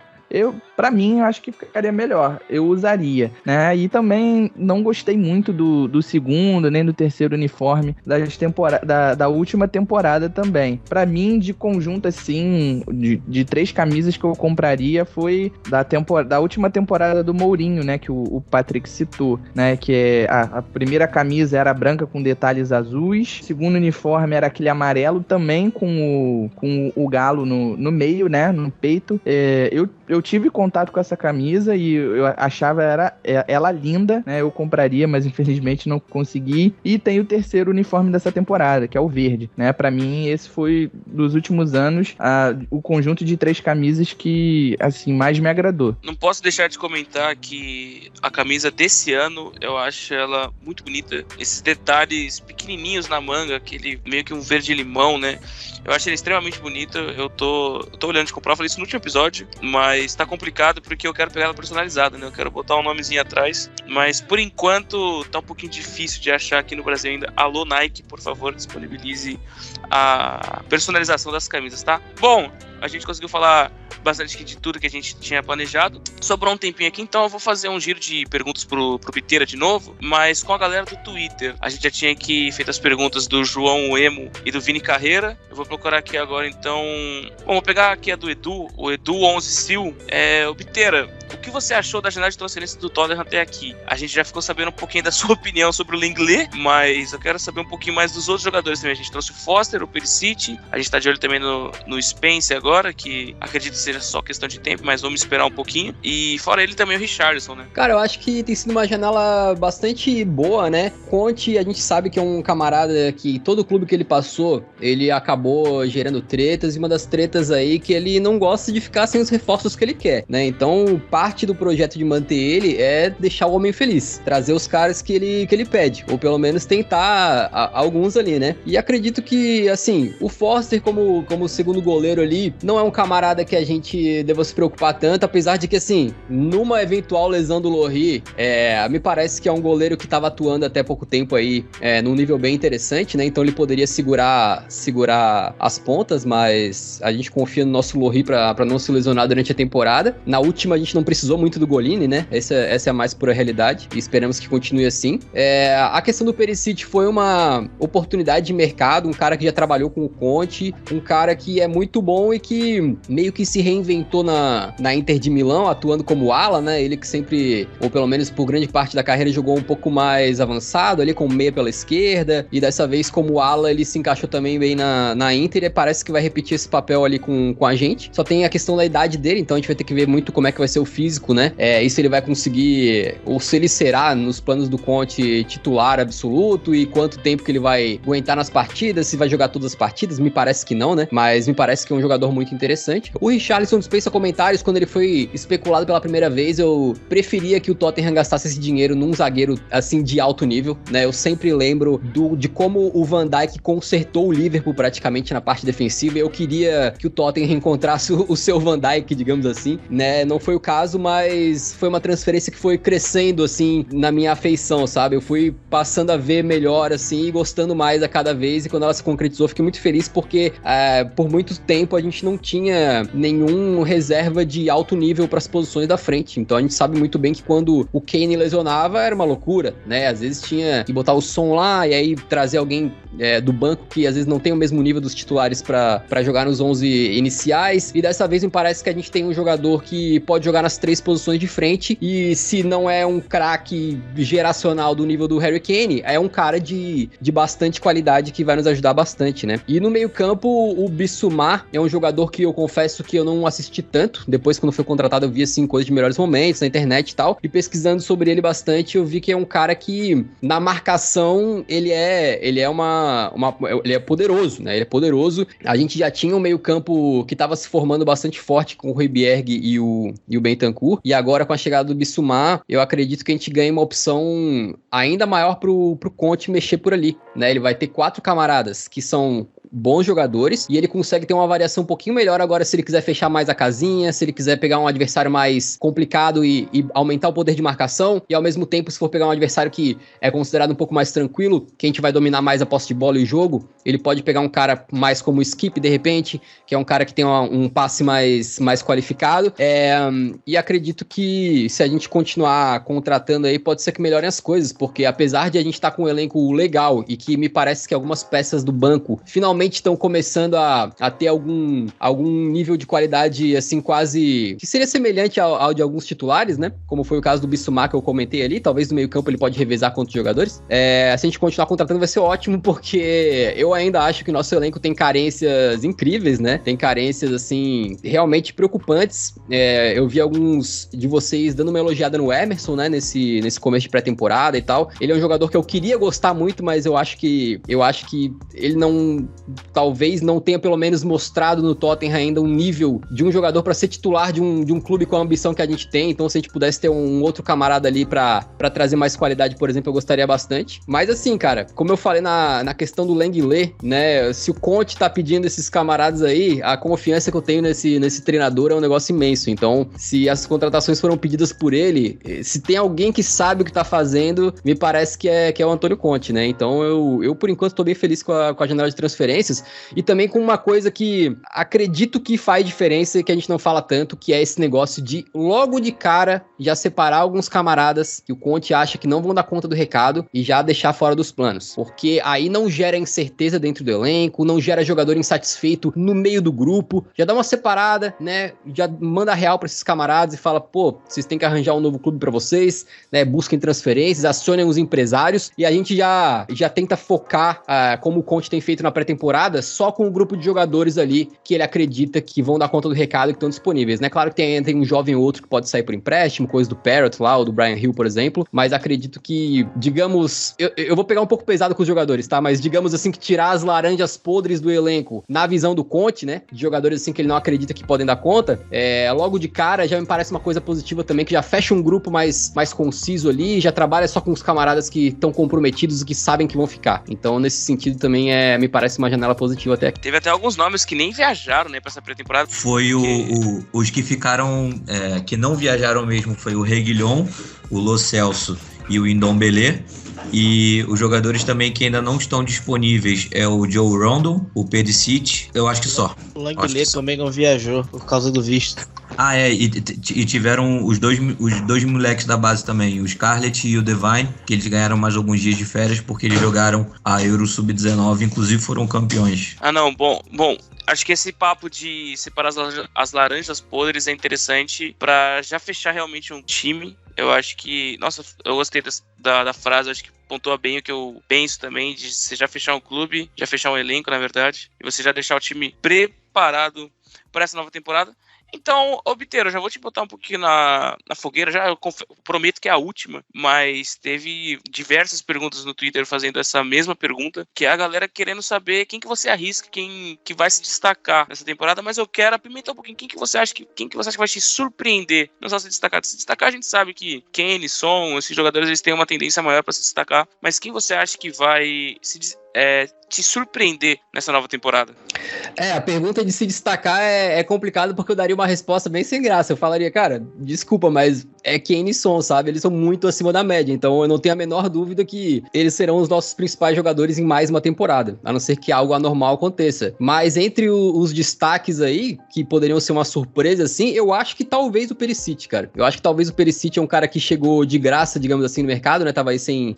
pra mim, eu acho que ficaria melhor. Eu usaria, né? E também não gostei muito do segundo, nem do terceiro uniforme da última temporada também. Pra mim, de conjunto, assim, de 3 camisas que eu compraria, foi da última temporada do Mourinho, né? Que o Patrick citou, né? Que a primeira camisa era branca com detalhes azuis. O segundo uniforme era aquele amarelo também com o galo no meio, né? No peito. Eu tive contato com essa camisa e eu achava ela linda, né? Eu compraria, mas infelizmente não consegui. E tem o terceiro uniforme dessa temporada, que é o verde, né? Pra mim, esse foi, dos últimos anos, o conjunto de 3 camisas que, assim, mais me agradou. Não posso deixar de comentar que a camisa desse ano, eu acho ela muito bonita. Esses detalhes pequenininhos na manga, aquele meio que um verde-limão, né? Eu acho ele extremamente bonito. Eu tô olhando de comprar, eu falei isso no último episódio, mas tá complicado porque eu quero pegar ela personalizada, né? Eu quero botar um nomezinho atrás, mas por enquanto tá um pouquinho difícil de achar aqui no Brasil ainda. Alô, Nike, por favor, disponibilize a personalização das camisas, tá? Bom, a gente conseguiu falar bastante de tudo que a gente tinha planejado. Sobrou um tempinho aqui, então eu vou fazer um giro de perguntas pro Biteira de novo, mas com a galera do Twitter. A gente já tinha aqui feito as perguntas do João Emo e do Vini Carreira. Eu vou procurar aqui agora, então... Bom, vou pegar aqui a do Edu, o Edu11 Sil. O Biteira, o que você achou da janela de transferência do Tottenham até aqui? A gente já ficou sabendo um pouquinho da sua opinião sobre o Lenglet, mas eu quero saber um pouquinho mais dos outros jogadores também. A gente trouxe o Foster, o Perisic, a gente tá de olho também no Spence agora, que acredito que seja só questão de tempo, mas vamos esperar um pouquinho. E fora ele também o Richarlison, né? Cara, eu acho que tem sido uma janela bastante boa, né? Conte, a gente sabe que é um camarada que todo clube que ele passou, ele acabou gerando tretas, e uma das tretas aí que ele não gosta de ficar sem os reforços que ele quer, né? Então, parte do projeto de manter ele é deixar o homem feliz, trazer os caras que ele pede, ou pelo menos tentar alguns ali, né? E acredito que, assim, o Foster como segundo goleiro ali, não é um camarada que a gente deva se preocupar tanto, apesar de que, assim, numa eventual lesão do Lohri, me parece que é um goleiro que estava atuando até pouco tempo aí, num nível bem interessante, né? Então ele poderia segurar as pontas, mas a gente confia no nosso Lohri pra não se lesionar durante a temporada. Na última a gente não precisou muito do Golini, né? Essa é a mais pura realidade, e esperamos que continue assim. A questão do Perisic foi uma oportunidade de mercado, um cara que já trabalhou com o Conte, um cara que é muito bom e que meio que se reinventou na Inter de Milão, atuando como ala, né? Ele que sempre, ou pelo menos por grande parte da carreira, jogou um pouco mais avançado, ali com meia pela esquerda, e dessa vez como ala ele se encaixou também bem na Inter, e parece que vai repetir esse papel ali com a gente. Só tem a questão da idade dele, então a gente vai ter que ver muito como é que vai ser o físico, né? E se ele vai conseguir, ou se ele será, nos planos do Conte, titular absoluto, e quanto tempo que ele vai aguentar nas partidas, se vai jogar todas as partidas, me parece que não, né? Mas me parece que é um jogador muito interessante. O Richarlison dispensa comentários. Quando ele foi especulado pela primeira vez, eu preferia que o Tottenham gastasse esse dinheiro num zagueiro, assim, de alto nível, né? Eu sempre lembro de como o Van Dijk consertou o Liverpool praticamente na parte defensiva. Eu queria que o Tottenham reencontrasse o seu Van Dijk, digamos assim, né? Não foi o caso. caso, mas foi uma transferência que foi crescendo, assim, na minha afeição, sabe? Eu fui passando a ver melhor, assim, e gostando mais a cada vez, e quando ela se concretizou, eu fiquei muito feliz, porque por muito tempo a gente não tinha nenhum reserva de alto nível para as posições da frente, então a gente sabe muito bem que quando o Kane lesionava, era uma loucura, né? Às vezes tinha que botar o som lá, e aí trazer alguém do banco que às vezes não tem o mesmo nível dos titulares para jogar nos 11 iniciais, e dessa vez me parece que a gente tem um jogador que pode jogar nas 3 posições de frente, e se não é um craque geracional do nível do Harry Kane, é um cara de bastante qualidade que vai nos ajudar bastante, né? E no meio campo, o Bissouma é um jogador que eu confesso que eu não assisti tanto, depois quando foi contratado eu vi assim coisas de melhores momentos na internet e tal, e pesquisando sobre ele bastante, eu vi que é um cara que na marcação ele é poderoso, né? Ele é poderoso. A gente já tinha um meio campo que estava se formando bastante forte com o Højbjerg e o Bentancur, e agora com a chegada do Bissouma, eu acredito que a gente ganha uma opção ainda maior pro Conte mexer por ali, né? Ele vai ter 4 camaradas que são bons jogadores, e ele consegue ter uma variação um pouquinho melhor agora se ele quiser fechar mais a casinha, se ele quiser pegar um adversário mais complicado e aumentar o poder de marcação, e ao mesmo tempo, se for pegar um adversário que é considerado um pouco mais tranquilo, que a gente vai dominar mais a posse de bola e o jogo, ele pode pegar um cara mais como o Skip, de repente, que é um cara que tem um passe mais qualificado, e acredito que se a gente continuar contratando aí, pode ser que melhorem as coisas, porque apesar de a gente estar com um elenco legal, e que me parece que algumas peças do banco finalmente estão começando a ter algum nível de qualidade, assim, quase que seria semelhante ao de alguns titulares, né? Como foi o caso do Bissouma que eu comentei ali, talvez no meio campo ele pode revezar contra os jogadores. Se a gente continuar contratando vai ser ótimo, porque eu ainda acho que o nosso elenco tem carências incríveis, né? Tem carências, assim, realmente preocupantes. Eu vi alguns de vocês dando uma elogiada no Emerson, né? Nesse começo de pré-temporada e tal. Ele é um jogador que eu queria gostar muito, mas eu acho que ele talvez não tenha pelo menos mostrado no Tottenham ainda um nível de um jogador para ser titular de um clube com a ambição que a gente tem. Então, se a gente pudesse ter um outro camarada ali para trazer mais qualidade, por exemplo, eu gostaria bastante. Mas assim, cara, como eu falei na questão do Lenglet, né, se o Conte tá pedindo esses camaradas aí, a confiança que eu tenho nesse treinador é um negócio imenso. Então, se as contratações foram pedidas por ele, se tem alguém que sabe o que tá fazendo, me parece que é o Antônio Conte, né? Então, eu por enquanto tô bem feliz com a janela de transferências, e também com uma coisa que acredito que faz diferença e que a gente não fala tanto, que é esse negócio de logo de cara já separar alguns camaradas que o Conte acha que não vão dar conta do recado e já deixar fora dos planos, porque aí não gera incerteza dentro do elenco, não gera jogador insatisfeito no meio do grupo, já dá uma separada, né, já manda real pra esses camaradas e fala, pô, vocês têm que arranjar um novo clube pra vocês, né, busquem transferências, acionem os empresários, e a gente já tenta focar, como o Conte tem feito na pré-temporada, só com um grupo de jogadores ali que ele acredita que vão dar conta do recado e que estão disponíveis, né? Claro que tem um jovem ou outro que pode sair por empréstimo, coisa do Parrott lá, ou do Brian Hill, por exemplo, mas acredito que, digamos, eu vou pegar um pouco pesado com os jogadores, tá? Mas digamos assim que tirar as laranjas podres do elenco na visão do Conte, né? De jogadores assim que ele não acredita que podem dar conta, logo de cara já me parece uma coisa positiva também, que já fecha um grupo mais conciso ali, já trabalha só com os camaradas que estão comprometidos e que sabem que vão ficar. Então, nesse sentido também me parece uma janela positiva até aqui. Teve até alguns nomes que nem viajaram, né, pra essa pré-temporada. Foi os que ficaram, que não viajaram mesmo, foi o Reguilhon, o Lo Celso e o Ndombele. E os jogadores também que ainda não estão disponíveis é o Joe Rondon, o Perisic, eu acho que só. O Lenglet também não viajou por causa do visto. E tiveram os dois moleques da base também, o Scarlett e o Devine, que eles ganharam mais alguns dias de férias porque eles jogaram a Euro Sub-19, inclusive foram campeões. Bom, acho que esse papo de separar as laranjas podres é interessante pra já fechar realmente um time. Eu acho que... Nossa, eu gostei da frase, acho que pontua bem o que eu penso também, de você já fechar um clube, já fechar um elenco, na verdade, e você já deixar o time preparado para essa nova temporada. Então, Obiteiro, eu já vou te botar um pouquinho na fogueira, já eu prometo que é a última, mas teve diversas perguntas no Twitter fazendo essa mesma pergunta, que é a galera querendo saber quem que você arrisca, quem que vai se destacar nessa temporada, mas eu quero apimentar um pouquinho, quem que você acha que vai te surpreender, não só se destacar. Se destacar, a gente sabe que Kane, Son, esses jogadores, eles têm uma tendência maior para se destacar, mas quem você acha que vai te surpreender nessa nova temporada? A pergunta de se destacar é complicado, porque eu daria uma resposta bem sem graça. Eu falaria, cara, desculpa, mas é Kane e Son, sabe? Eles são muito acima da média, então eu não tenho a menor dúvida que eles serão os nossos principais jogadores em mais uma temporada, a não ser que algo anormal aconteça. Mas entre os destaques aí, que poderiam ser uma surpresa, assim, eu acho que talvez o Perisic, cara. Eu acho que talvez o Perisic é um cara que chegou de graça, digamos assim, no mercado, né? Tava aí sem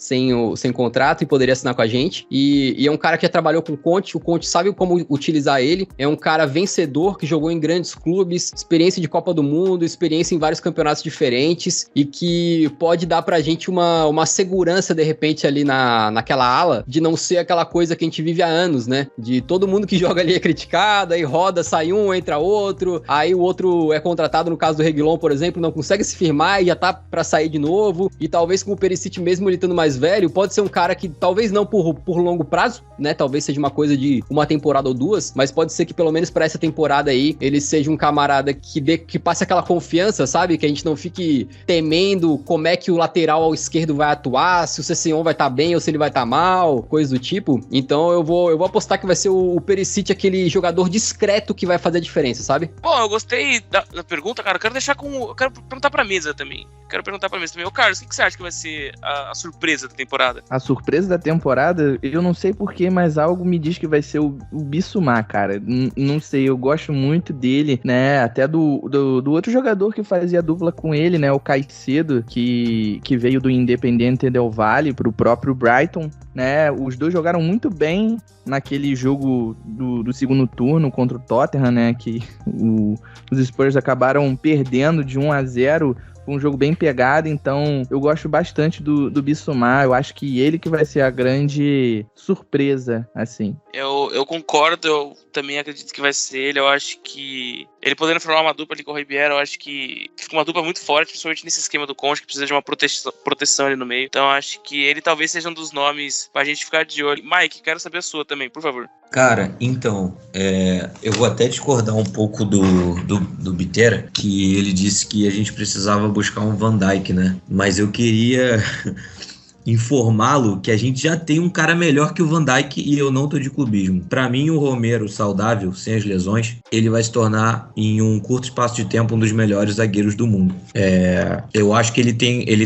contrato e poderia assinar com a gente. E é um cara que já trabalhou com o Conte sabe como utilizar ele. É um cara vencedor, que jogou em grandes clubes, experiência de Copa do Mundo, experiência em vários campeonatos diferentes e que pode dar pra gente uma segurança, de repente, ali naquela ala, de não ser aquela coisa que a gente vive há anos, né? De todo mundo que joga ali é criticado, aí roda, sai um, entra outro, aí o outro é contratado, no caso do Reguilon, por exemplo, não consegue se firmar e já tá pra sair de novo. E talvez com o Perisic, mesmo ele estando mais velho, pode ser um cara que talvez não por longo prazo, né? Talvez seja uma coisa de uma temporada ou duas, mas pode ser que pelo menos pra essa temporada aí, ele seja um camarada que passe aquela confiança, sabe? Que a gente não fique temendo como é que o lateral ao esquerdo vai atuar, se o Sessegnon vai estar bem ou se ele vai estar mal, coisa do tipo. Então eu vou apostar que vai ser o Perisic, aquele jogador discreto que vai fazer a diferença, sabe? Bom, eu gostei da pergunta, cara. Eu quero perguntar pra mesa também. Ô, Carlos, o que você acha que vai ser a surpresa da temporada? A surpresa da temporada, eu não sei porquê, mas algo me diz que vai ser o Bissouma, cara. Não sei, eu gosto muito dele, né? Até do outro jogador que fazia dupla com ele, né? O Caicedo, que veio do Independiente del Valle pro próprio Brighton, né? Os dois jogaram muito bem naquele jogo do segundo turno contra o Tottenham, né? Que os Spurs acabaram perdendo de 1-0. Um jogo bem pegado, então eu gosto bastante do Bissouma. Eu acho que ele que vai ser a grande surpresa, assim. Eu concordo, eu também acredito que vai ser ele. Eu acho que ele podendo formar uma dupla ali com o Ribeiro, eu acho que fica uma dupla muito forte, principalmente nesse esquema do Conte, que precisa de uma proteção ali no meio. Então eu acho que ele talvez seja um dos nomes pra gente ficar de olho. Mike, quero saber a sua também, por favor. Cara, então, eu vou até discordar um pouco do Bitera, que ele disse que a gente precisava buscar um Van Dijk, né? Mas eu queria informá-lo que a gente já tem um cara melhor que o Van Dijk e eu não tô de clubismo. Pra mim, o Romero, saudável, sem as lesões, ele vai se tornar, em um curto espaço de tempo, um dos melhores zagueiros do mundo. Eu acho que ele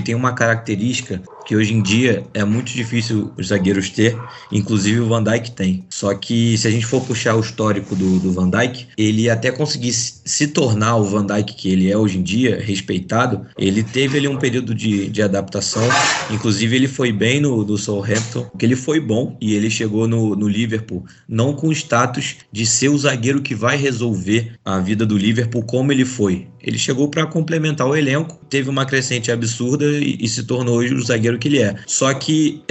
tem uma característica que hoje em dia é muito difícil os zagueiros ter, inclusive o Van Dijk tem. Só que se a gente for puxar o histórico do Van Dijk, ele até conseguir se tornar o Van Dijk que ele é hoje em dia, respeitado, ele teve ali um período de adaptação, inclusive ele foi bem no Southampton, porque ele foi bom e ele chegou no Liverpool, não com o status de ser o zagueiro que vai resolver a vida do Liverpool como ele foi. Ele chegou para complementar o elenco, teve uma crescente absurda e se tornou hoje o zagueiro que ele é. Só que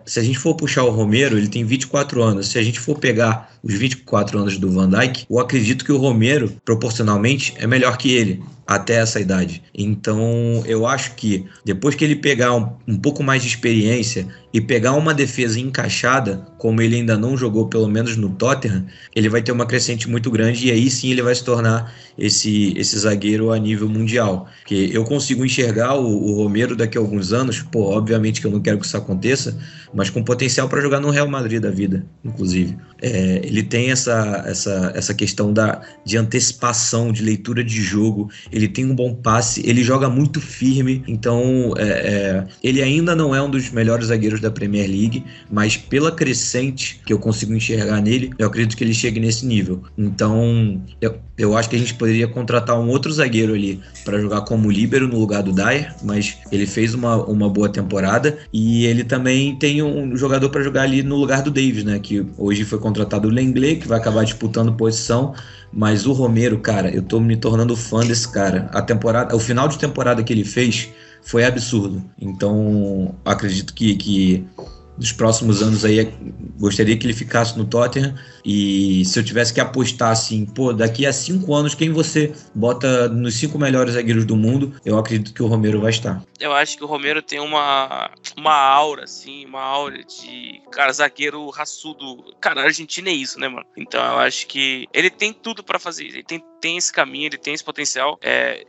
se a gente for puxar o Romero, ele tem 24 anos. Se a gente for pegar os 24 anos do Van Dijk, eu acredito que o Romero, proporcionalmente, é melhor que ele até essa idade. Então, eu acho que depois que ele pegar um pouco mais de experiência e pegar uma defesa encaixada, como ele ainda não jogou, pelo menos no Tottenham, ele vai ter uma crescente muito grande e aí sim ele vai se tornar esse zagueiro a nível mundial. Porque eu consigo enxergar o Romero daqui a alguns anos, obviamente que eu não quero que isso aconteça, mas com potencial para jogar no Real Madrid da vida, inclusive. Ele tem essa questão de antecipação, de leitura de jogo, ele tem um bom passe, ele joga muito firme, então ele ainda não é um dos melhores zagueiros da Premier League, mas pela crescente que eu consigo enxergar nele, eu acredito que ele chegue nesse nível. Então eu acho que a gente poderia contratar um outro zagueiro ali para jogar como líbero no lugar do Dyer, mas ele fez uma boa temporada e ele também tem um jogador para jogar ali no lugar do Davies, né, que hoje foi contratado o Lenglet, que vai acabar disputando posição. Mas o Romero, cara, eu tô me tornando fã desse cara. O final de temporada que ele fez foi absurdo. Então, acredito que nos próximos anos aí, gostaria que ele ficasse no Tottenham. E se eu tivesse que apostar assim, daqui a 5 anos, quem você bota nos 5 melhores zagueiros do mundo, eu acredito que o Romero vai estar. Eu acho que o Romero tem uma aura, assim, uma aura de, cara, zagueiro raçudo. Cara, a Argentina é isso, né, mano? Então eu acho que ele tem tudo pra fazer isso. Ele tem tem esse caminho, ele tem esse potencial.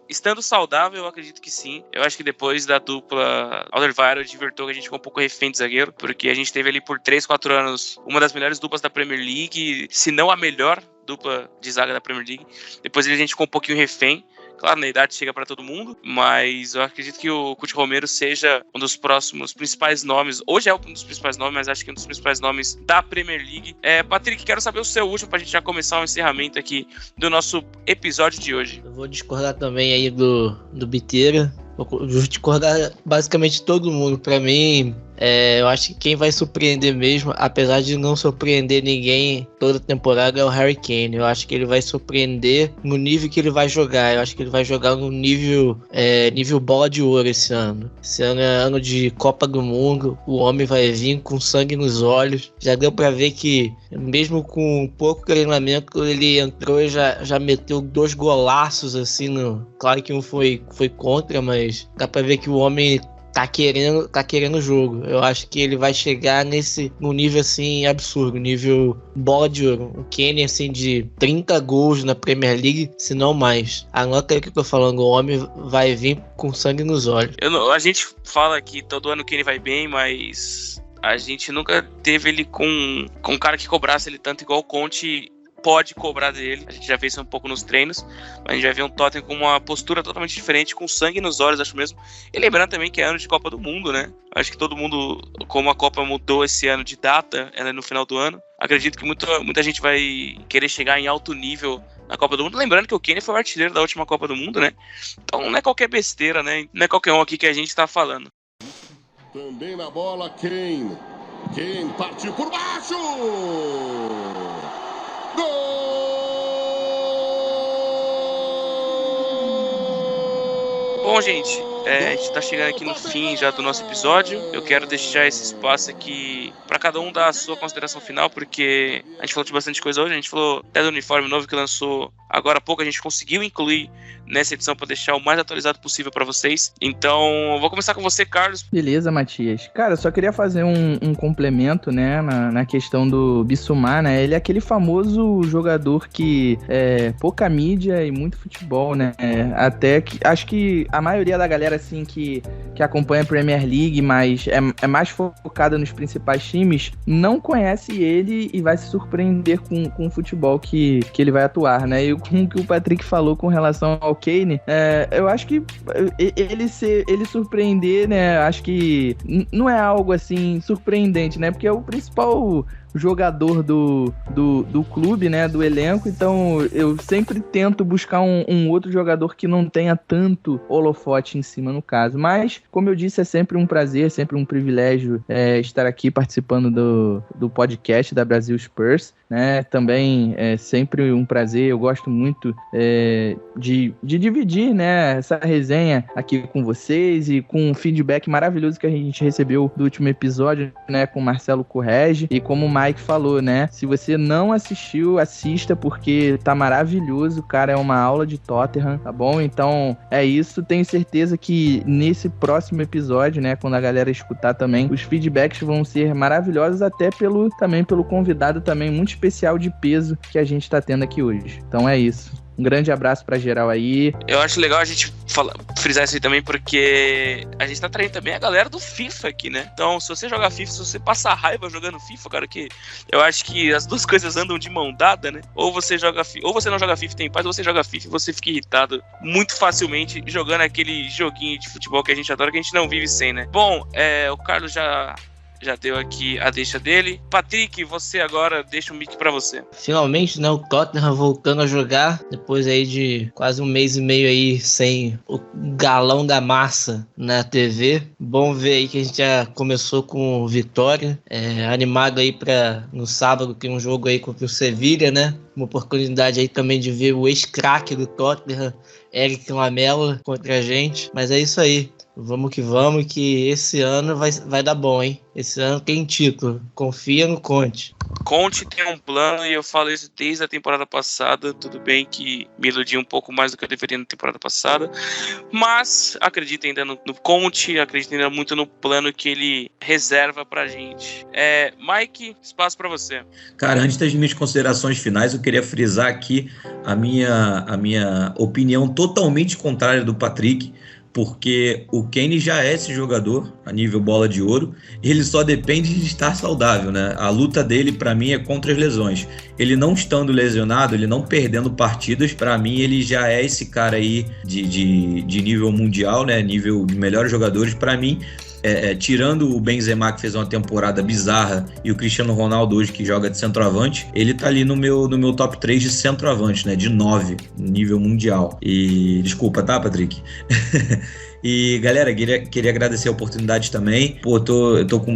Estando saudável, eu acredito que sim. Eu acho que depois da dupla Alderweireld e Vertonghen, a gente ficou um pouco refém de zagueiro, porque a gente teve ali por 3, 4 anos uma das melhores duplas da Premier League, se não a melhor dupla de zaga da Premier League. Depois a gente ficou um pouquinho refém. Claro, na idade chega para todo mundo, mas eu acredito que o Cuti Romero seja um dos próximos principais nomes. Hoje é um dos principais nomes, mas acho que um dos principais nomes da Premier League. Patrick, quero saber o seu último pra gente já começar o encerramento aqui do nosso episódio de hoje. Eu vou discordar também aí do Biteira. Vou discordar basicamente todo mundo. Pra mim, eu acho que quem vai surpreender mesmo, apesar de não surpreender ninguém toda temporada, é o Harry Kane. Eu acho que ele vai surpreender no nível que ele vai jogar. Eu acho que ele vai jogar no nível bola de ouro esse ano. Esse ano é ano de Copa do Mundo. O homem vai vir com sangue nos olhos. Já deu pra ver que, mesmo com pouco treinamento, ele entrou e já meteu 2 golaços assim. Claro que um foi contra, mas dá pra ver que o homem tá querendo o jogo. Eu acho que ele vai chegar num nível assim absurdo, nível bola de ouro. O Kane assim de 30 gols na Premier League, se não mais. Anota aí o que eu tô falando, o homem vai vir com sangue nos olhos. A gente fala que todo ano o Kane vai bem, mas a gente nunca teve ele com um cara que cobrasse ele tanto igual o Conte pode cobrar dele. A gente já vê isso um pouco nos treinos, mas a gente vai ver um Tottenham com uma postura totalmente diferente, com sangue nos olhos, acho mesmo. E lembrando também que é ano de Copa do Mundo, né? Acho que todo mundo, como a Copa mudou esse ano de data, ela é no final do ano, acredito que muita gente vai querer chegar em alto nível na Copa do Mundo. Lembrando que o Kane foi o artilheiro da última Copa do Mundo, né? Então não é qualquer besteira, né? Não é qualquer um aqui que a gente tá falando. Também na bola, Kane. Kane partiu por baixo! Gol! Bom, gente, a gente tá chegando aqui no fim já do nosso episódio. Eu quero deixar esse espaço aqui para cada um dar a sua consideração final, porque a gente falou de bastante coisa hoje. A gente falou até do uniforme novo que lançou agora há pouco. A gente conseguiu incluir nessa edição para deixar o mais atualizado possível para vocês. Então, eu vou começar com você, Carlos. Beleza, Matias. Cara, eu só queria fazer um complemento, né, na questão do Bissouma, né? Ele é aquele famoso jogador que pouca mídia e muito futebol, né? Até que acho que a maioria da galera assim que acompanha a Premier League, mas é mais focada nos principais times, não conhece ele e vai se surpreender com o futebol que ele vai atuar, né? E com o que o Patrick falou com relação ao Kane, eu acho que ele surpreender, né? Acho que não é algo assim surpreendente, né? Porque é o principal jogador do clube, né, do elenco, então eu sempre tento buscar um outro jogador que não tenha tanto holofote em cima no caso, mas como eu disse, é sempre um prazer, sempre um privilégio estar aqui participando do podcast da Brasil Spurs, né, também é sempre um prazer, eu gosto muito de dividir, né, essa resenha aqui com vocês e com um feedback maravilhoso que a gente recebeu do último episódio, né, com o Marcelo Correge, e como o Mike falou, né, se você não assistiu, assista, porque tá maravilhoso, cara, é uma aula de Tottenham, tá bom? Então, é isso, tenho certeza que nesse próximo episódio, né, quando a galera escutar também, os feedbacks vão ser maravilhosos, até pelo convidado também muito especial de peso que a gente tá tendo aqui hoje. Então é isso. Um grande abraço pra geral aí. Eu acho legal a gente frisar isso aí também, porque a gente tá traindo também a galera do FIFA aqui, né? Então, se você jogar FIFA, se você passar raiva jogando FIFA, cara, que eu acho que as duas coisas andam de mão dada, né? Ou você não joga FIFA e tem paz, ou você joga FIFA e você fica irritado muito facilmente jogando aquele joguinho de futebol que a gente adora, que a gente não vive sem, né? Bom, o Carlos já deu aqui a deixa dele. Patrick, você agora deixa o mic pra você. Finalmente, né, o Tottenham voltando a jogar, depois aí de quase um mês e meio aí sem o galão da massa na TV. Bom ver aí que a gente já começou com vitória, animado aí pra no sábado tem um jogo aí contra o Sevilla, né, uma oportunidade aí também de ver o ex-craque do Tottenham, Eric Lamela, contra a gente, mas é isso aí. Vamos que esse ano vai dar bom, hein? Esse ano tem título. Confia no Conte. Conte tem um plano e eu falo isso desde a temporada passada. Tudo bem que me iludi um pouco mais do que eu deveria na temporada passada, mas acredito ainda no Conte, acredito ainda muito no plano que ele reserva pra gente. Mike, espaço pra você. Cara, antes das minhas considerações finais, eu queria frisar aqui a minha opinião totalmente contrária do Patrick, porque o Kane já é esse jogador a nível bola de ouro, ele só depende de estar saudável, né? A luta dele, para mim, é contra as lesões. Ele não estando lesionado, ele não perdendo partidas, para mim ele já é esse cara aí de nível mundial, né? Nível de melhores jogadores. Para mim, tirando o Benzema, que fez uma temporada bizarra, e o Cristiano Ronaldo hoje, que joga de centroavante, ele tá ali no meu top 3 de centroavante, né? De 9, nível mundial. E desculpa, tá, Patrick? E galera, queria agradecer a oportunidade também. Pô,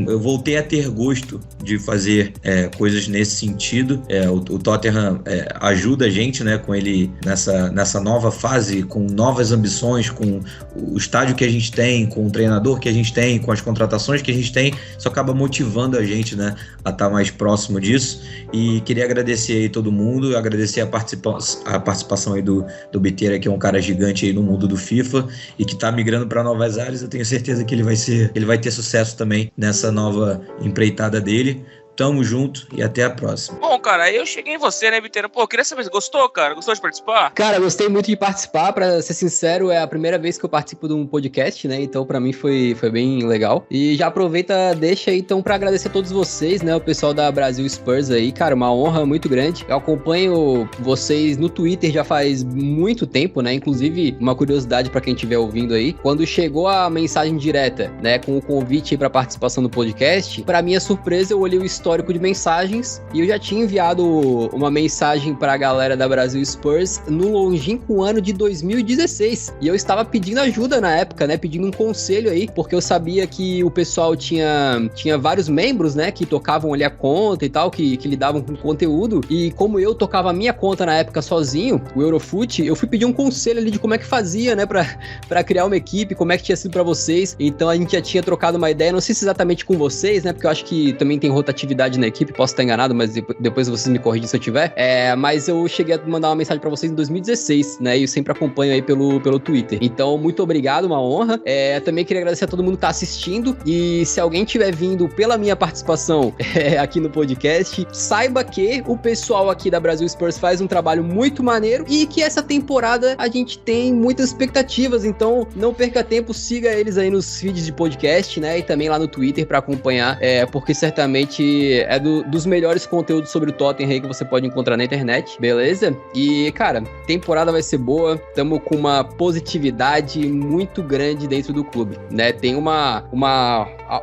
eu voltei a ter gosto de fazer coisas nesse sentido. O Tottenham ajuda a gente, né, com ele nessa nova fase, com novas ambições, com o estádio que a gente tem, com o treinador que a gente tem, com as contratações que a gente tem. Isso acaba motivando a gente, né, a estar mais próximo disso. E queria agradecer aí todo mundo, agradecer a participação aí do Biteira, que é um cara gigante aí no mundo do FIFA e que tá migrando para novas áreas. Eu tenho certeza que ele vai ter sucesso também nessa nova empreitada dele. Tamo junto e até a próxima. Bom, cara, aí eu cheguei em você, né, Biteira? Pô, queria saber, gostou, cara? Gostou de participar? Cara, gostei muito de participar. Pra ser sincero, é a primeira vez que eu participo de um podcast, né? Então, pra mim, foi bem legal. E já aproveita, deixa aí, então, pra agradecer a todos vocês, né? O pessoal da Brasil Spurs aí. Cara, uma honra muito grande. Eu acompanho vocês no Twitter já faz muito tempo, né? Inclusive, uma curiosidade pra quem estiver ouvindo aí. Quando chegou a mensagem direta, né? Com o convite aí pra participação do podcast, pra minha surpresa, eu olhei o histórico de mensagens e eu já tinha enviado uma mensagem pra galera da Brasil Spurs no longínquo ano de 2016 e eu estava pedindo ajuda na época, né, pedindo um conselho aí, porque eu sabia que o pessoal tinha vários membros, né, que tocavam ali a conta e tal, que lidavam com conteúdo, e como eu tocava a minha conta na época sozinho, o Eurofoot, eu fui pedir um conselho ali de como é que fazia, né, pra criar uma equipe, como é que tinha sido pra vocês. Então a gente já tinha trocado uma ideia, não sei se exatamente com vocês, né, porque eu acho que também tem rotatividade na equipe, posso estar enganado, mas depois vocês me corrigem se eu tiver. Mas eu cheguei a mandar uma mensagem pra vocês em 2016, né? E eu sempre acompanho aí pelo Twitter. Então, muito obrigado, uma honra. Também queria agradecer a todo mundo que tá assistindo. E se alguém tiver vindo pela minha participação aqui no podcast, saiba que o pessoal aqui da Brasil Spurs faz um trabalho muito maneiro e que essa temporada a gente tem muitas expectativas. Então, não perca tempo, siga eles aí nos feeds de podcast, né? E também lá no Twitter pra acompanhar, porque certamente é dos melhores conteúdos sobre o Tottenham aí que você pode encontrar na internet, beleza? E, cara, temporada vai ser boa, tamo com uma positividade muito grande dentro do clube, né? Tem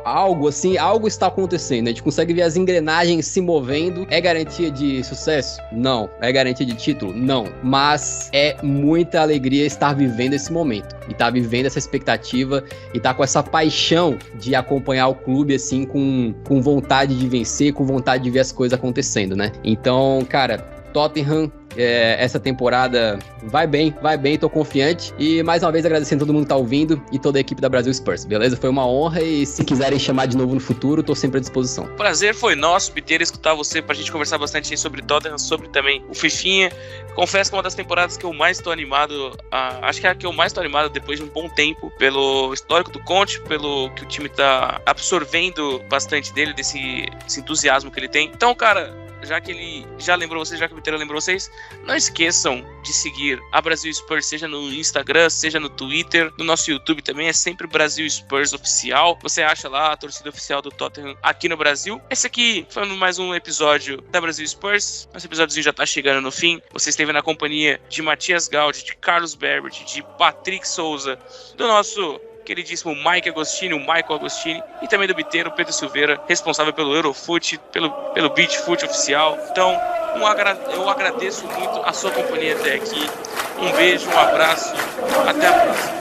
algo está acontecendo, a gente consegue ver as engrenagens se movendo. É garantia de sucesso? Não. É garantia de título? Não. Mas é muita alegria estar vivendo esse momento, e tá vivendo essa expectativa, e tá com essa paixão de acompanhar o clube, assim, com vontade de vencer, com vontade de ver as coisas acontecendo, né? Então, cara, Tottenham, essa temporada vai bem, tô confiante. E mais uma vez agradecendo todo mundo que tá ouvindo e toda a equipe da Brasil Spurs, beleza? Foi uma honra e se quiserem chamar de novo no futuro, tô sempre à disposição. Prazer foi nosso, Biteira, escutar você pra gente conversar bastante sobre Tottenham, sobre também o Fifinha. Confesso que é uma das temporadas que eu mais tô animado, acho que é a que eu mais tô animado depois de um bom tempo, pelo histórico do Conte, pelo que o time tá absorvendo bastante dele, desse entusiasmo que ele tem. Então, cara, já que ele já lembrou vocês, já que o Biteira lembrou vocês, não esqueçam de seguir a Brasil Spurs, seja no Instagram, seja no Twitter, no nosso YouTube também, é sempre Brasil Spurs Oficial. Você acha lá a torcida oficial do Tottenham aqui no Brasil. Esse aqui foi mais um episódio da Brasil Spurs. Nosso episódiozinho já tá chegando no fim. Você esteve na companhia de Matias Gaudi, de Carlos Berbert, de Patrick Souza, do nosso queridíssimo Mike Agostini, o Michael Agostini, e também do Biteiro, Pedro Silveira, responsável pelo Eurofoot, pelo Beachfoot oficial. Então, eu agradeço muito a sua companhia até aqui. Um beijo, um abraço, até a próxima.